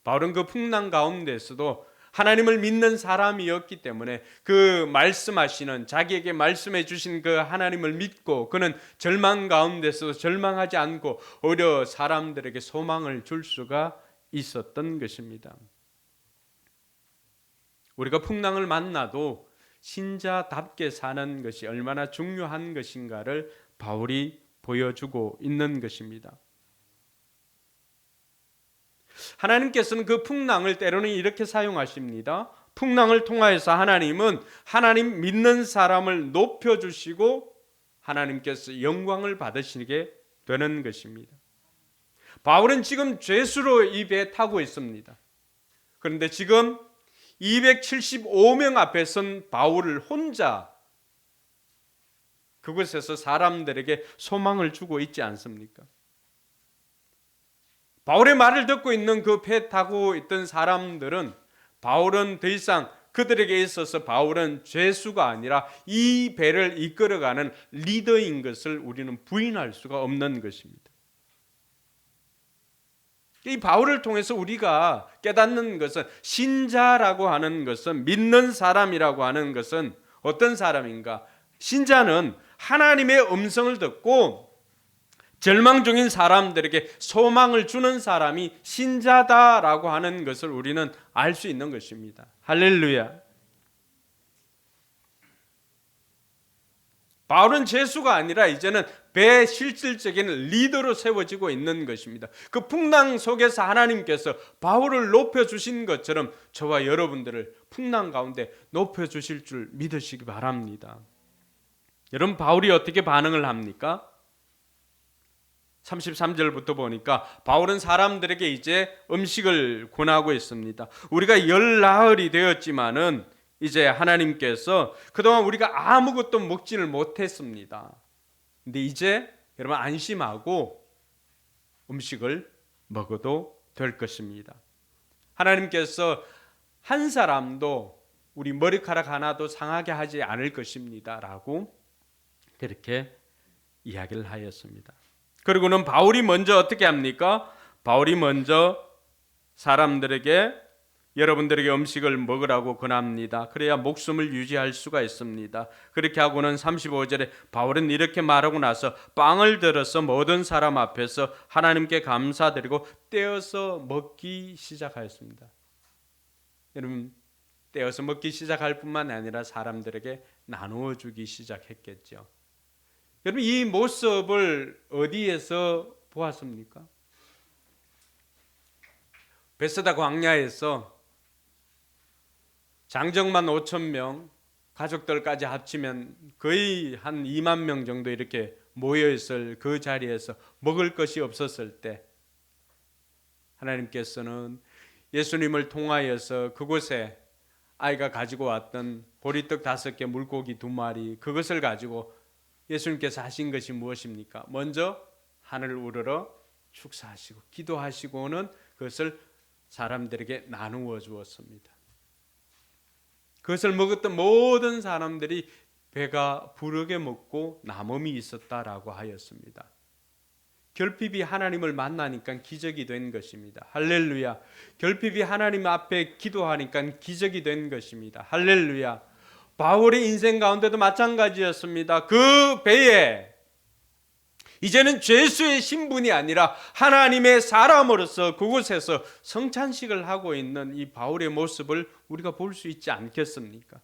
바울은 그 풍랑 가운데서도 하나님을 믿는 사람이었기 때문에 그 말씀하시는 자기에게 말씀해 주신 그 하나님을 믿고 그는 절망 가운데서도 절망하지 않고 오히려 사람들에게 소망을 줄 수가 있었던 것입니다. 우리가 풍랑을 만나도 신자답게 사는 것이 얼마나 중요한 것인가를 바울이 보여주고 있는 것입니다. 하나님께서는 그 풍랑을 때로는 이렇게 사용하십니다. 풍랑을 통하여서 하나님은 하나님 믿는 사람을 높여주시고 하나님께서 영광을 받으시게 되는 것입니다. 바울은 지금 죄수로 이 배에 타고 있습니다. 그런데 지금 275명 앞에 선 바울을 혼자 그곳에서 사람들에게 소망을 주고 있지 않습니까? 바울의 말을 듣고 있는 그 배 타고 있던 사람들은 바울은 더 이상 그들에게 있어서 바울은 죄수가 아니라 이 배를 이끌어가는 리더인 것을 우리는 부인할 수가 없는 것입니다. 이 바울을 통해서 우리가 깨닫는 것은 신자라고 하는 것은, 믿는 사람이라고 하는 것은 어떤 사람인가? 신자는 하나님의 음성을 듣고 절망 중인 사람들에게 소망을 주는 사람이 신자다라고 하는 것을 우리는 알 수 있는 것입니다. 할렐루야. 바울은 죄수가 아니라 이제는 실질적인 리더로 세워지고 있는 것입니다. 그 풍랑 속에서 하나님께서 바울을 높여주신 것처럼 저와 여러분들을 풍랑 가운데 높여주실 줄 믿으시기 바랍니다. 여러분, 바울이 어떻게 반응을 합니까? 33절부터 보니까 바울은 사람들에게 이제 음식을 권하고 있습니다. 우리가 열 나흘이 되었지만은 이제 하나님께서 그동안 우리가 아무것도 먹지를 못했습니다. 근데 이제 여러분 안심하고 음식을 먹어도 될 것입니다. 하나님께서 한 사람도 우리 머리카락 하나도 상하게 하지 않을 것입니다 라고 그렇게 이야기를 하였습니다. 그리고는 바울이 먼저 어떻게 합니까? 바울이 먼저 사람들에게, 여러분들에게 음식을 먹으라고 권합니다. 그래야 목숨을 유지할 수가 있습니다. 그렇게 하고는 35절에 바울은 이렇게 말하고 나서 빵을 들어서 모든 사람 앞에서 하나님께 감사드리고 떼어서 먹기 시작하였습니다. 여러분, 떼어서 먹기 시작할 뿐만 아니라 사람들에게 나누어 주기 시작했겠죠. 여러분, 이 모습을 어디에서 보았습니까? 베세다 광야에서 장정만 5,000명, 가족들까지 합치면 거의 한 2만 명 정도 이렇게 모여있을 그 자리에서 먹을 것이 없었을 때 하나님께서는 예수님을 통하여서 그곳에 아이가 가지고 왔던 보리떡 5개, 물고기 2마리, 그것을 가지고 예수님께서 하신 것이 무엇입니까? 먼저 하늘을 우러러 축사하시고 기도하시고는 그것을 사람들에게 나누어 주었습니다. 그것을 먹었던 모든 사람들이 배가 부르게 먹고 남음이 있었다라고 하였습니다. 결핍이 하나님을 만나니까 기적이 된 것입니다. 할렐루야. 결핍이 하나님 앞에 기도하니까 기적이 된 것입니다. 할렐루야. 바울의 인생 가운데도 마찬가지였습니다. 그 배에 이제는 죄수의 신분이 아니라 하나님의 사람으로서 그곳에서 성찬식을 하고 있는 이 바울의 모습을 우리가 볼 수 있지 않겠습니까?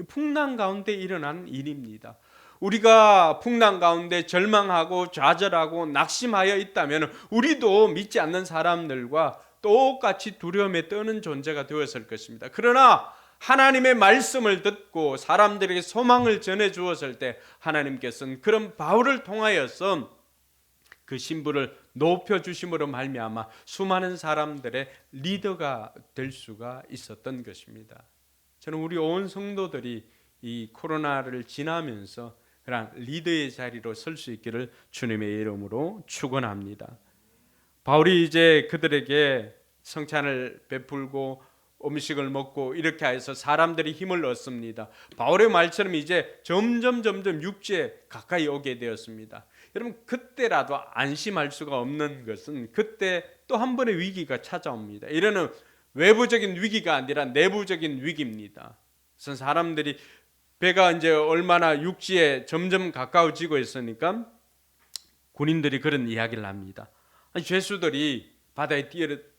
풍랑 가운데 일어난 일입니다. 우리가 풍랑 가운데 절망하고 좌절하고 낙심하여 있다면 우리도 믿지 않는 사람들과 똑같이 두려움에 떠는 존재가 되었을 것입니다. 그러나 하나님의 말씀을 듣고 사람들에게 소망을 전해 주었을 때 하나님께서는 그런 바울을 통하여서 그 신분을 높여주심으로 말미암아 수많은 사람들의 리더가 될 수가 있었던 것입니다. 저는 우리 온 성도들이 이 코로나를 지나면서 그런 리더의 자리로 설 수 있기를 주님의 이름으로 축원합니다. 바울이 이제 그들에게 성찬을 베풀고 음식을 먹고 이렇게 해서 사람들이 힘을 얻습니다. 바울의 말처럼 이제 점점 육지에 가까이 오게 되었습니다. 여러분, 그때라도 안심할 수가 없는 것은 그때 또 한 번의 위기가 찾아옵니다. 이러는 외부적인 위기가 아니라 내부적인 위기입니다. 그래서 사람들이 배가 이제 얼마나 육지에 점점 가까워지고 있으니까 군인들이 그런 이야기를 합니다. 아니, 죄수들이 바다에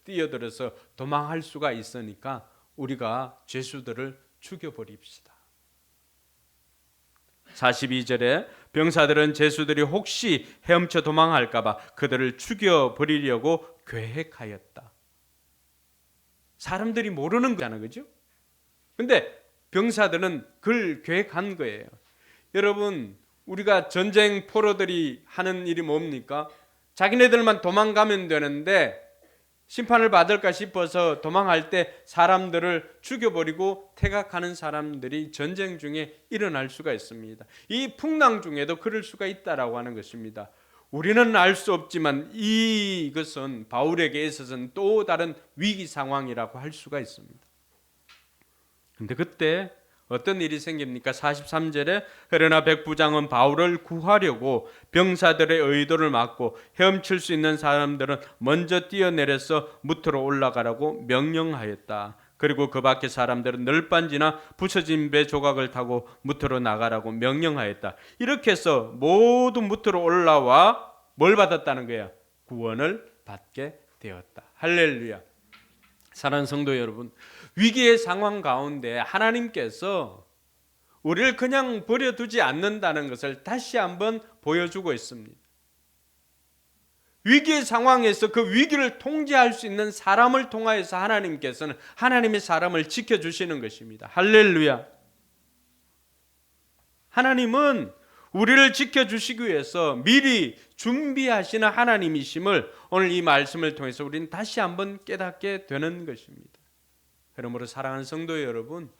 뛰어들어서 도망할 수가 있으니까 우리가 죄수들을 죽여버립시다. 42절에 병사들은 죄수들이 혹시 헤엄쳐 도망할까 봐 그들을 죽여버리려고 계획하였다. 사람들이 모르는 거잖아, 그죠? 근데 병사들은 그걸 계획한 거예요. 여러분, 우리가 전쟁 포로들이 하는 일이 뭡니까? 자기네들만 도망가면 되는데 심판을 받을까 싶어서 도망할 때 사람들을 죽여버리고 퇴각하는 사람들이 전쟁 중에 일어날 수가 있습니다. 이 풍랑 중에도 그럴 수가 있다라고 하는 것입니다. 우리는 알 수 없지만 이것은 바울에게 있어서는 또 다른 위기 상황이라고 할 수가 있습니다. 근데 그때 어떤 일이 생깁니까? 43절에 헤레나 백부장은 바울을 구하려고 병사들의 의도를 막고 헤엄칠 수 있는 사람들은 먼저 뛰어내려서 무트로 올라가라고 명령하였다. 그리고 그 밖의 사람들은 널빤지나 부서진 배 조각을 타고 무트로 나가라고 명령하였다. 이렇게 해서 모두 무트로 올라와 뭘 받았다는 거야? 구원을 받게 되었다. 할렐루야. 사랑하는 성도 여러분, 위기의 상황 가운데 하나님께서 우리를 그냥 버려두지 않는다는 것을 다시 한번 보여주고 있습니다. 위기의 상황에서 그 위기를 통제할 수 있는 사람을 통하여서 하나님께서는 하나님의 사람을 지켜주시는 것입니다. 할렐루야. 하나님은 우리를 지켜주시기 위해서 미리 준비하시는 하나님이심을 오늘 이 말씀을 통해서 우리는 다시 한번 깨닫게 되는 것입니다. 그러므로 사랑하는 성도 여러분,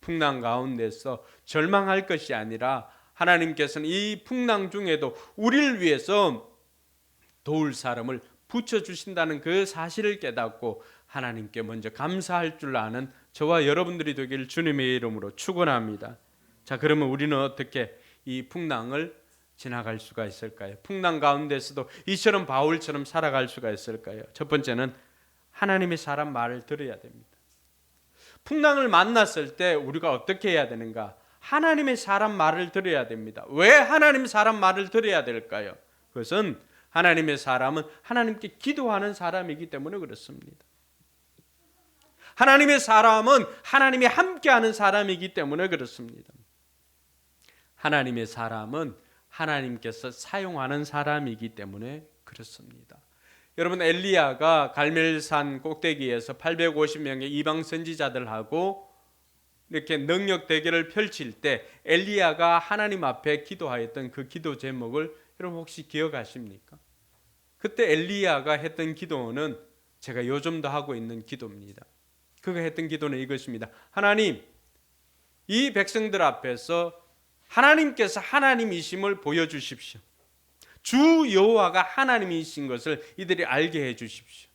풍랑 가운데서 절망할 것이 아니라 하나님께서는 이 풍랑 중에도 우리를 위해서 도울 사람을 붙여주신다는 그 사실을 깨닫고 하나님께 먼저 감사할 줄 아는 저와 여러분들이 되기를 주님의 이름으로 축원합니다. 자, 그러면 우리는 어떻게 이 풍랑을 지나갈 수가 있을까요? 풍랑 가운데서도 이처럼 바울처럼 살아갈 수가 있을까요? 첫 번째는 하나님의 사람 말을 들어야 됩니다. 풍랑을 만났을 때 우리가 어떻게 해야 되는가? 하나님의 사람 말을 들어야 됩니다. 왜 하나님 사람 말을 들어야 될까요? 그것은 하나님의 사람은 하나님께 기도하는 사람이기 때문에 그렇습니다. 하나님의 사람은 하나님이 함께하는 사람이기 때문에 그렇습니다. 하나님의 사람은 하나님께서 사용하는 사람이기 때문에 그렇습니다. 여러분, 엘리야가 갈멜산 꼭대기에서 850명의 이방 선지자들하고 이렇게 능력 대결을 펼칠 때 엘리야가 하나님 앞에 기도하였던 그 기도 제목을 여러분 혹시 기억하십니까? 그때 엘리야가 했던 기도는 제가 요즘도 하고 있는 기도입니다. 그가 했던 기도는 이것입니다. 하나님, 이 백성들 앞에서 하나님께서 하나님이심을 보여주십시오. 주 여호와가 하나님이신 것을 이들이 알게 해주십시오.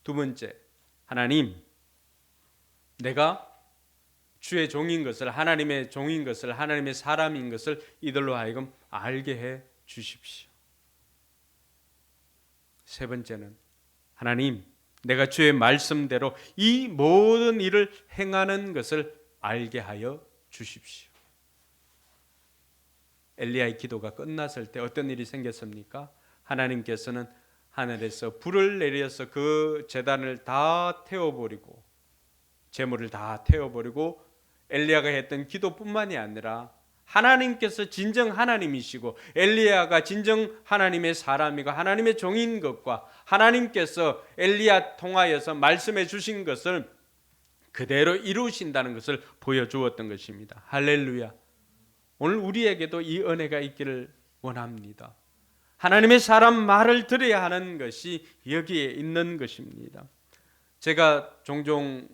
두 번째, 하나님, 내가 주의 종인 것을, 하나님의 종인 것을, 하나님의 사람인 것을 이들로 하여금 알게 해 주십시오. 세 번째는, 하나님, 내가 주의 말씀대로 이 모든 일을 행하는 것을 알게 하여 주십시오. 엘리야의 기도가 끝났을 때 어떤 일이 생겼습니까? 하나님께서는 하늘에서 불을 내려서 그 제단을 다 태워버리고 제물을 다 태워버리고 엘리야가 했던 기도뿐만이 아니라 하나님께서 진정 하나님이시고 엘리야가 진정 하나님의 사람이고 하나님의 종인 것과 하나님께서 엘리야 통하여서 말씀해 주신 것을 그대로 이루신다는 것을 보여주었던 것입니다. 할렐루야. 오늘 우리에게도 이 은혜가 있기를 원합니다. 하나님의 사람 말을 들어야 하는 것이 여기에 있는 것입니다. 제가 종종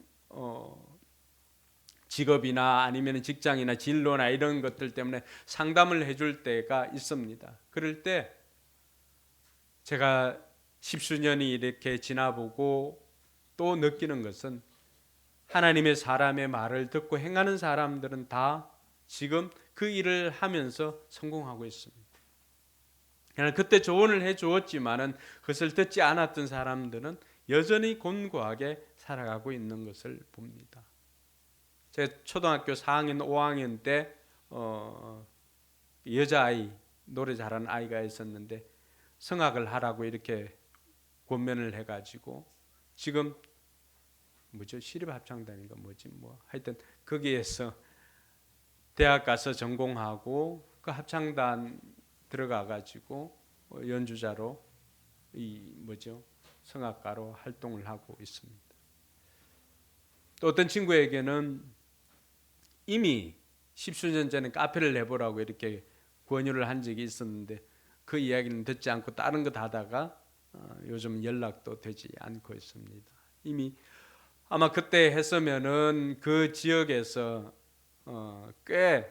직업이나 아니면 직장이나 진로나 이런 것들 때문에 상담을 해줄 때가 있습니다. 그럴 때 제가 십수년이 이렇게 지나보고 또 느끼는 것은 하나님의 사람의 말을 듣고 행하는 사람들은 다 지금 그 일을 하면서 성공하고 있습니다. 그러나 그때 조언을 해 주었지만은 그것을 듣지 않았던 사람들은 여전히 곤고하게 살아가고 있는 것을 봅니다. 제가 초등학교 4학년, 5학년 때 여자아이, 노래 잘하는 아이가 있었는데 성악을 하라고 이렇게 권면을 해가지고 지금 시립합창단인가 하여튼 거기에서 대학 가서 전공하고 그 합창단 들어가가지고 연주자로 성악가로 활동을 하고 있습니다. 또 어떤 친구에게는 이미 십수년 전에 카페를 내보라고 이렇게 권유를 한 적이 있었는데 그 이야기는 듣지 않고 다른 것 하다가 요즘 연락도 되지 않고 있습니다. 이미 아마 그때 했으면은 그 지역에서 꽤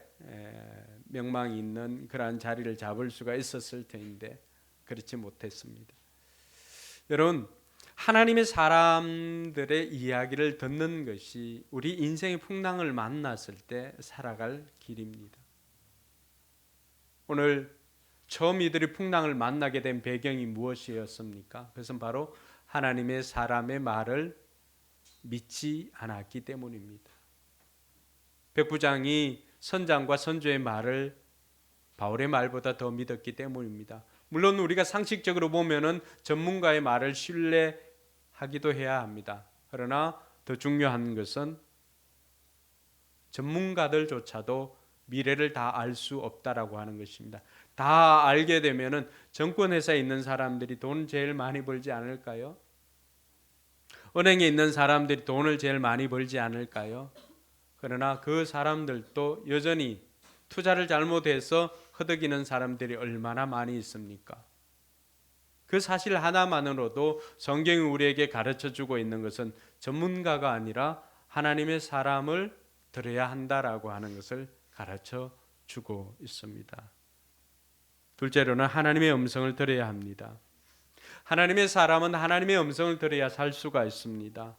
명망이 있는 그러한 자리를 잡을 수가 있었을 텐데 그렇지 못했습니다. 여러분, 하나님의 사람들의 이야기를 듣는 것이 우리 인생의 풍랑을 만났을 때 살아갈 길입니다. 오늘 처음 이들이 풍랑을 만나게 된 배경이 무엇이었습니까? 그것은 바로 하나님의 사람의 말을 믿지 않았기 때문입니다. 백부장이 선장과 선조의 말을 바울의 말보다 더 믿었기 때문입니다. 물론 우리가 상식적으로 보면은 전문가의 말을 신뢰하기도 해야 합니다. 그러나 더 중요한 것은 전문가들조차도 미래를 다 알 수 없다라고 하는 것입니다. 다 알게 되면은 정권회사에 있는 사람들이 돈 제일 많이 벌지 않을까요? 은행에 있는 사람들이 돈을 제일 많이 벌지 않을까요? 그러나 그 사람들도 여전히 투자를 잘못해서 허덕이는 사람들이 얼마나 많이 있습니까? 그 사실 하나만으로도 성경이 우리에게 가르쳐주고 있는 것은 전문가가 아니라 하나님의 사람을 들어야 한다라고 하는 것을 가르쳐주고 있습니다. 둘째로는 하나님의 음성을 들어야 합니다. 하나님의 사람은 하나님의 음성을 들어야 살 수가 있습니다.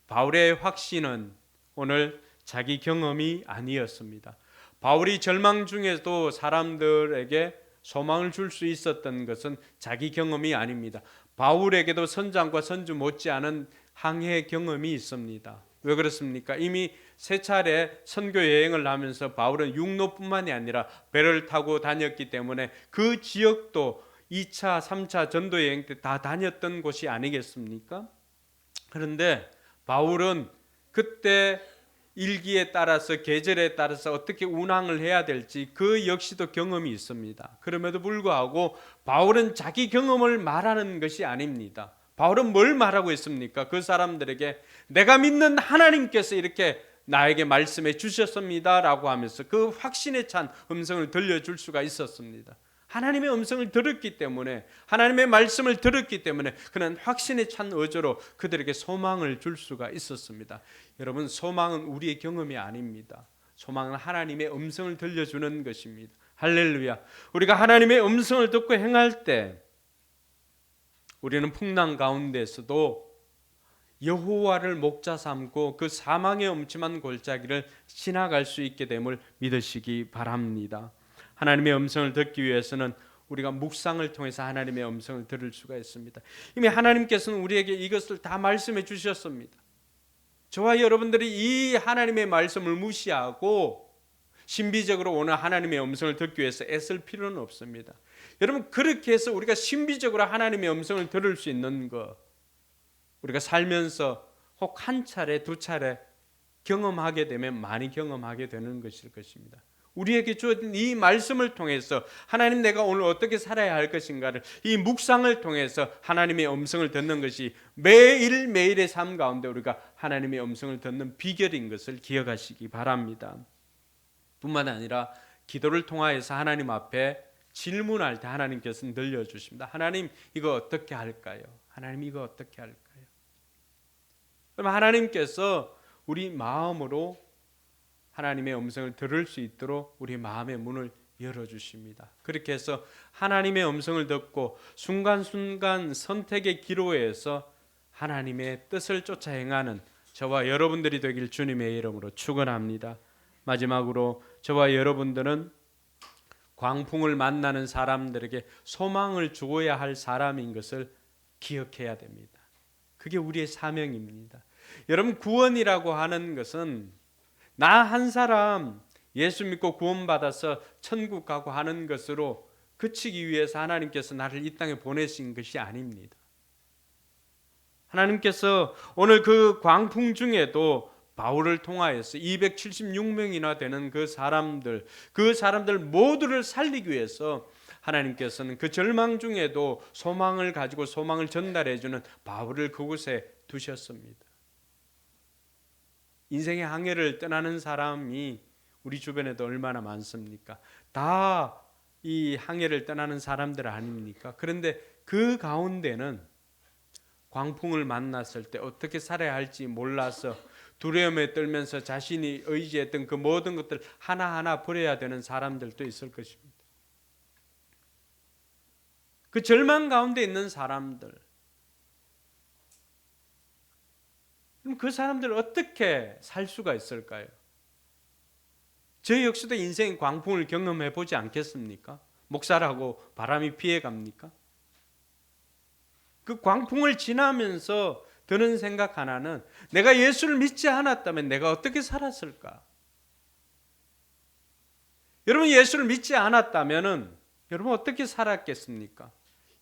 바울의 확신은 오늘 자기 경험이 아니었습니다. 바울이 절망 중에도 사람들에게 소망을 줄 수 있었던 것은 자기 경험이 아닙니다. 바울에게도 선장과 선주 못지않은 항해 경험이 있습니다. 왜 그렇습니까? 이미 세 차례 선교 여행을 하면서 바울은 육로뿐만이 아니라 배를 타고 다녔기 때문에 그 지역도 2차, 3차 전도 여행 때 다 다녔던 곳이 아니겠습니까? 그런데 바울은 그때 일기에 따라서 계절에 따라서 어떻게 운항을 해야 될지 그 역시도 경험이 있습니다. 그럼에도 불구하고 바울은 자기 경험을 말하는 것이 아닙니다. 바울은 뭘 말하고 있습니까? 그 사람들에게 내가 믿는 하나님께서 이렇게 나에게 말씀해 주셨습니다 라고 하면서 그 확신에 찬 음성을 들려줄 수가 있었습니다. 하나님의 음성을 들었기 때문에, 하나님의 말씀을 들었기 때문에 그는 확신에 찬 어조로 그들에게 소망을 줄 수가 있었습니다. 여러분, 소망은 우리의 경험이 아닙니다. 소망은 하나님의 음성을 들려주는 것입니다. 할렐루야. 우리가 하나님의 음성을 듣고 행할 때 우리는 풍랑 가운데서도 여호와를 목자 삼고 그 사망의 엄침한 골짜기를 지나갈 수 있게 됨을 믿으시기 바랍니다. 하나님의 음성을 듣기 위해서는 우리가 묵상을 통해서 하나님의 음성을 들을 수가 있습니다. 이미 하나님께서는 우리에게 이것을 다 말씀해 주셨습니다. 저와 여러분들이 이 하나님의 말씀을 무시하고 신비적으로 오늘 하나님의 음성을 듣기 위해서 애쓸 필요는 없습니다. 여러분, 그렇게 해서 우리가 신비적으로 하나님의 음성을 들을 수 있는 것, 우리가 살면서 혹 한 차례, 두 차례 경험하게 되면 많이 경험하게 되는 것일 것입니다. 우리에게 주어진 이 말씀을 통해서 하나님, 내가 오늘 어떻게 살아야 할 것인가를 이 묵상을 통해서 하나님의 음성을 듣는 것이 매일매일의 삶 가운데 우리가 하나님의 음성을 듣는 비결인 것을 기억하시기 바랍니다. 뿐만 아니라 기도를 통하여서 하나님 앞에 질문할 때 하나님께서는 들려주십니다. 하나님, 이거 어떻게 할까요? 하나님, 이거 어떻게 할까요? 그럼 하나님께서 우리 마음으로 하나님의 음성을 들을 수 있도록 우리 마음의 문을 열어주십니다. 그렇게 해서 하나님의 음성을 듣고 순간순간 선택의 기로에서 하나님의 뜻을 쫓아 행하는 저와 여러분들이 되길 주님의 이름으로 축원합니다. 마지막으로 저와 여러분들은 광풍을 만나는 사람들에게 소망을 주어야 할 사람인 것을 기억해야 됩니다. 그게 우리의 사명입니다. 여러분, 구원이라고 하는 것은 나 한 사람 예수 믿고 구원받아서 천국 가고 하는 것으로 그치기 위해서 하나님께서 나를 이 땅에 보내신 것이 아닙니다. 하나님께서 오늘 그 광풍 중에도 바울을 통하여서 276명이나 되는 그 사람들 모두를 살리기 위해서 하나님께서는 그 절망 중에도 소망을 가지고 소망을 전달해 주는 바울을 그곳에 두셨습니다. 인생의 항해를 떠나는 사람이 우리 주변에도 얼마나 많습니까? 다 이 항해를 떠나는 사람들 아닙니까? 그런데 그 가운데는 광풍을 만났을 때 어떻게 살아야 할지 몰라서 두려움에 떨면서 자신이 의지했던 그 모든 것들 하나하나 버려야 되는 사람들도 있을 것입니다. 그 절망 가운데 있는 사람들, 여러분 그 사람들 어떻게 살 수가 있을까요? 저희 역시도 인생 광풍을 경험해 보지 않겠습니까? 목사라고 바람이 피해갑니까? 그 광풍을 지나면서 드는 생각 하나는 내가 예수를 믿지 않았다면 내가 어떻게 살았을까? 여러분 예수를 믿지 않았다면 여러분 어떻게 살았겠습니까?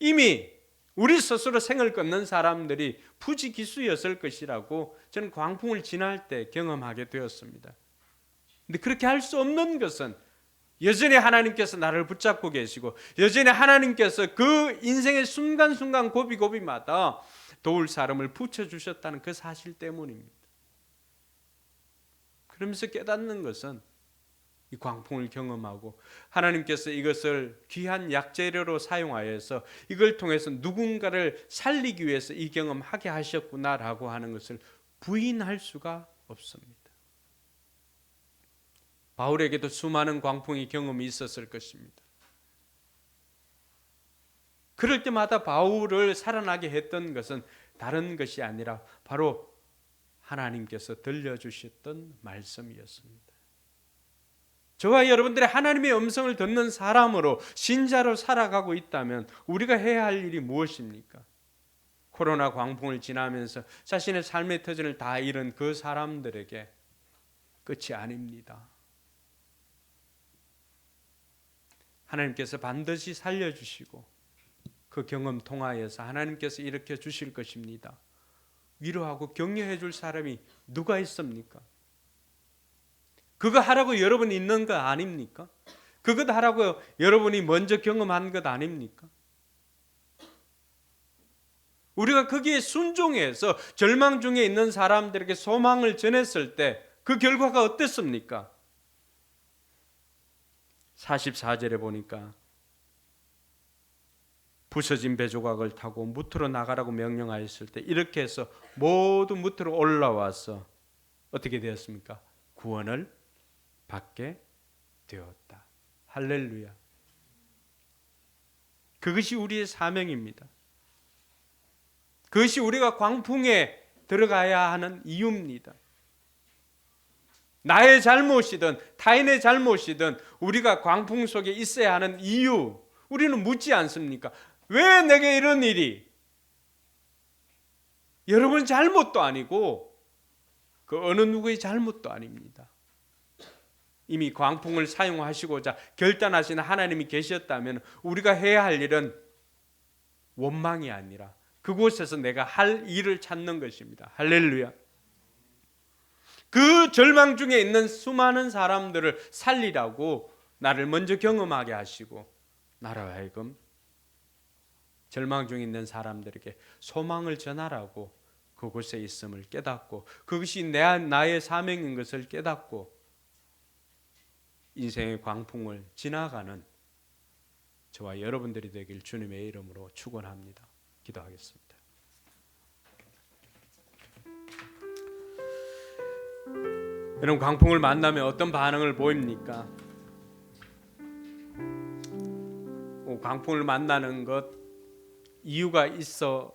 이미 우리 스스로 생을 끊는 사람들이 부지기수였을 것이라고 저는 광풍을 지날 때 경험하게 되었습니다. 근데 그렇게 할 수 없는 것은 여전히 하나님께서 나를 붙잡고 계시고 여전히 하나님께서 그 인생의 순간순간 고비고비마다 도울 사람을 붙여주셨다는 그 사실 때문입니다. 그러면서 깨닫는 것은 이 광풍을 경험하고 하나님께서 이것을 귀한 약재료로 사용하여서 이걸 통해서 누군가를 살리기 위해서 이 경험하게 하셨구나라고 하는 것을 부인할 수가 없습니다. 바울에게도 수많은 광풍의 경험이 있었을 것입니다. 그럴 때마다 바울을 살아나게 했던 것은 다른 것이 아니라 바로 하나님께서 들려주셨던 말씀이었습니다. 저와 여러분들이 하나님의 음성을 듣는 사람으로 신자로 살아가고 있다면 우리가 해야 할 일이 무엇입니까? 코로나 광풍을 지나면서 자신의 삶의 터전을 다 잃은 그 사람들에게 끝이 아닙니다. 하나님께서 반드시 살려주시고 그 경험 통하여서 하나님께서 일으켜 주실 것입니다. 위로하고 격려해 줄 사람이 누가 있습니까? 그거 하라고 여러분이 있는 거 아닙니까? 그것 하라고 여러분이 먼저 경험한 것 아닙니까? 우리가 거기에 순종해서 절망 중에 있는 사람들에게 소망을 전했을 때 그 결과가 어땠습니까? 44절에 보니까 부서진 배조각을 타고 무트로 나가라고 명령하였을 때 이렇게 해서 모두 무트로 올라와서 어떻게 되었습니까? 구원을 받게 되었다. 할렐루야. 그것이 우리의 사명입니다. 그것이 우리가 광풍에 들어가야 하는 이유입니다. 나의 잘못이든 타인의 잘못이든 우리가 광풍 속에 있어야 하는 이유, 우리는 묻지 않습니까? 왜 내게 이런 일이? 여러분 잘못도 아니고 그 어느 누구의 잘못도 아닙니다. 이미 광풍을 사용하시고자 결단하신 하나님이 계셨다면 우리가 해야 할 일은 원망이 아니라 그곳에서 내가 할 일을 찾는 것입니다. 할렐루야. 그 절망 중에 있는 수많은 사람들을 살리라고 나를 먼저 경험하게 하시고 나로 하여금 절망 중에 있는 사람들에게 소망을 전하라고 그곳에 있음을 깨닫고 그것이 나의 사명인 것을 깨닫고 인생의 광풍을 지나가는 저와 여러분들이 되길 주님의 이름으로 축원합니다. 기도하겠습니다. 여러분 광풍을 만나면 어떤 반응을 보입니까? 광풍을 만나는 것 이유가 있어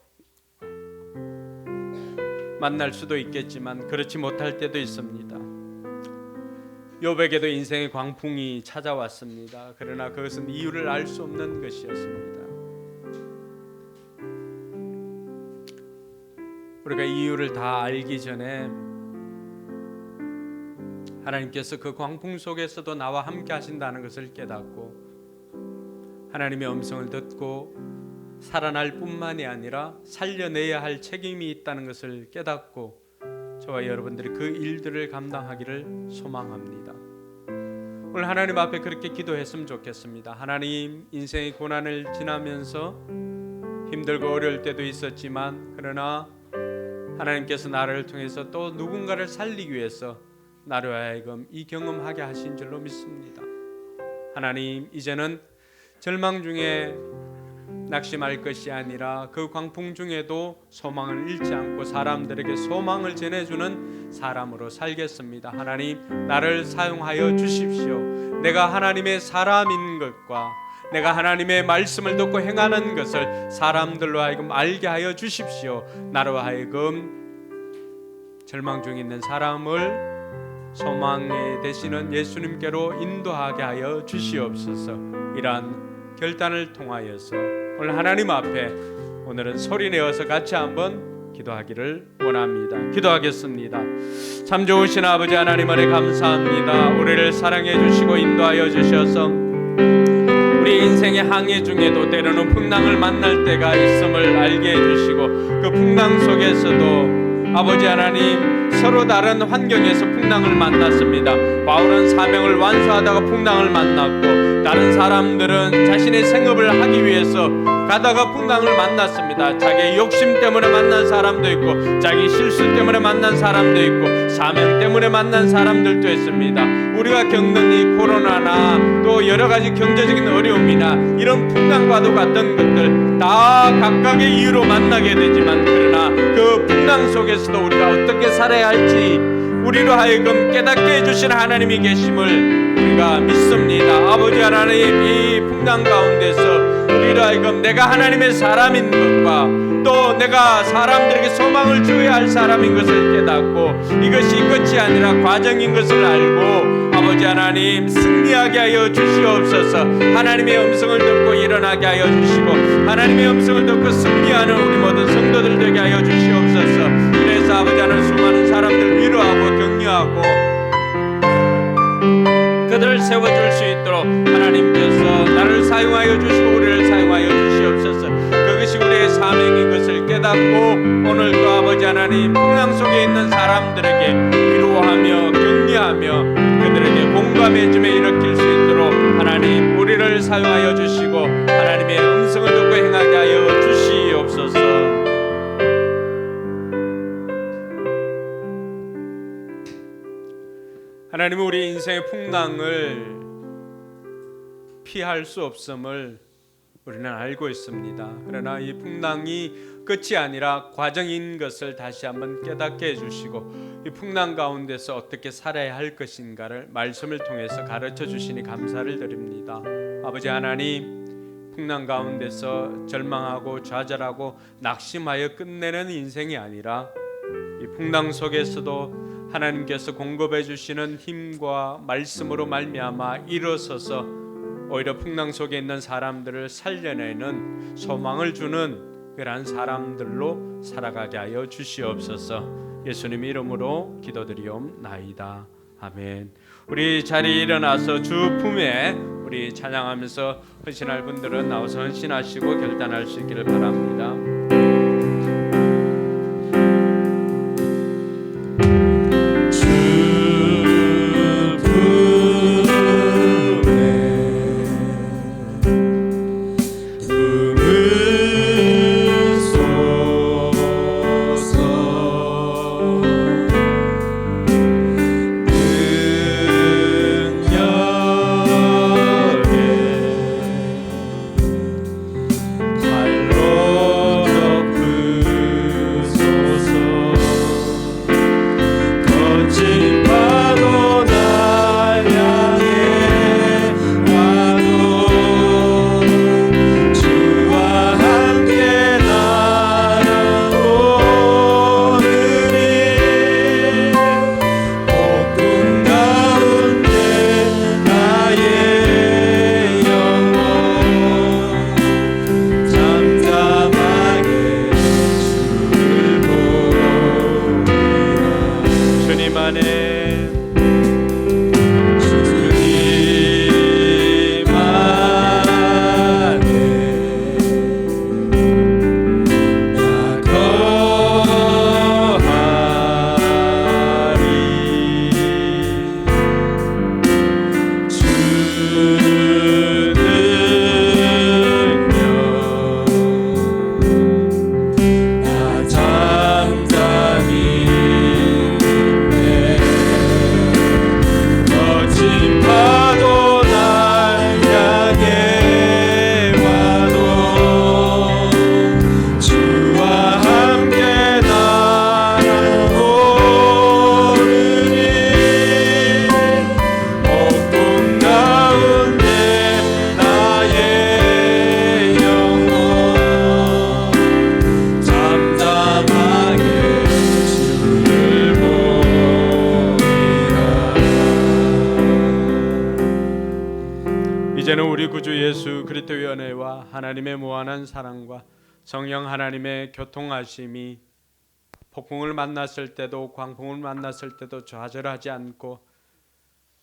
만날 수도 있겠지만 그렇지 못할 때도 있습니다. 욥에게도 인생의 광풍이 찾아왔습니다. 그러나 그것은 이유를 알 수 없는 것이었습니다. 우리가 이유를 다 알기 전에 하나님께서 그 광풍 속에서도 나와 함께 하신다는 것을 깨닫고 하나님의 음성을 듣고 살아날 뿐만이 아니라 살려내야 할 책임이 있다는 것을 깨닫고 저와 여러분들이 그 일들을 감당하기를 소망합니다. 오늘 하나님 앞에 그렇게 기도했으면 좋겠습니다. 하나님, 인생의 고난을 지나면서 힘들고 어려울 때도 있었지만 그러나 하나님께서 나를 통해서 또 누군가를 살리기 위해서 나로 하여금 이 경험하게 하신 줄로 믿습니다. 하나님, 이제는 절망 중에 낙심할 것이 아니라 그 광풍 중에도 소망을 잃지 않고 사람들에게 소망을 전해주는 사람으로 살겠습니다. 하나님, 나를 사용하여 주십시오. 내가 하나님의 사람인 것과 내가 하나님의 말씀을 듣고 행하는 것을 사람들로 하여금 알게 하여 주십시오. 나로 하여금 절망 중에 있는 사람을 소망의 되시는 예수님께로 인도하게 하여 주시옵소서. 이러한 결단을 통하여서 오늘 하나님 앞에 오늘은 소리내어서 같이 한번 기도하기를 원합니다. 기도하겠습니다. 참 좋으신 아버지 하나님 은혜 감사합니다. 우리를 사랑해 주시고 인도하여 주셔서 우리 인생의 항해 중에도 때로는 풍랑을 만날 때가 있음을 알게 해주시고 그 풍랑 속에서도 아버지 하나님 서로 다른 환경에서 풍랑을 만났습니다. 바울은 사명을 완수하다가 풍랑을 만났고 다른 사람들은 자신의 생업을 하기 위해서 가다가 풍랑을 만났습니다. 자기의 욕심 때문에 만난 사람도 있고 자기 실수 때문에 만난 사람도 있고 사명 때문에 만난 사람들도 있습니다. 우리가 겪는 이 코로나나 또 여러 가지 경제적인 어려움이나 이런 풍랑과도 같은 것들 다 각각의 이유로 만나게 되지만 그러나 그 풍랑 속에서도 우리가 어떻게 살아야 할지 우리로 하여금 깨닫게 해주신 하나님이 계심을 우리가 믿습니다. 아버지 하나님 이 풍랑 가운데서 우리로 하여금 내가 하나님의 사람인 것과 또 내가 사람들에게 소망을 주어야 할 사람인 것을 깨닫고 이것이 끝이 아니라 과정인 것을 알고 아버지 하나님 승리하게 하여 주시옵소서. 하나님의 음성을 듣고 일어나게 하여 주시고 하나님의 음성을 듣고 승리하는 우리 모든 성도들 되게 하여 주시옵소서. 그래서 아버지 하나님 수많은 사람들 위로하고 격려하고 그들을 세워줄 수 있도록 하나님께서 나를 사용하여 주시고 우리를 사용하여 주시옵소서. 그것이 우리의 사명인 것을 깨닫고 오늘도 아버지 하나님 풍랑 속에 있는 사람들에게 위로하며 격려하며 그들에게 공감해줌에 일으킬 수 있도록 하나님 우리를 사용하여 주시고 하나님의 음성을 듣고 행하게 하여 주시옵소서. 하나님은 우리 인생의 풍랑을 피할 수 없음을 우리는 알고 있습니다. 그러나 이 풍랑이 끝이 아니라 과정인 것을 다시 한번 깨닫게 해주시고 이 풍랑 가운데서 어떻게 살아야 할 것인가를 말씀을 통해서 가르쳐 주시니 감사를 드립니다. 아버지 하나님 풍랑 가운데서 절망하고 좌절하고 낙심하여 끝내는 인생이 아니라 이 풍랑 속에서도 하나님께서 공급해 주시는 힘과 말씀으로 말미암아 일어서서 오히려 풍랑 속에 있는 사람들을 살려내는 소망을 주는 그러한 사람들로 살아가게 하여 주시옵소서. 예수님 이름으로 기도드리옵나이다. 아멘. 우리 자리에 일어나서 주 품에 우리 찬양하면서 헌신할 분들은 나와서 헌신하시고 결단할 수 있기를 바랍니다.
발로
이제는 우리 구주 예수 그리스도의 은혜와 하나님의 무한한 사랑과 성령 하나님의 교통하심이 폭풍을 만났을 때도 광풍을 만났을 때도 좌절하지 않고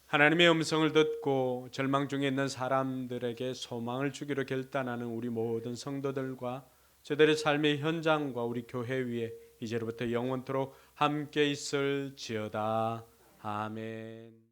하나님의 음성을 듣고 절망 중에 있는 사람들에게 소망을 주기로 결단하는 우리 모든 성도들과 저들의 삶의 현장과 우리 교회 위에 이제로부터 영원토록 함께 있을지어다. 아멘.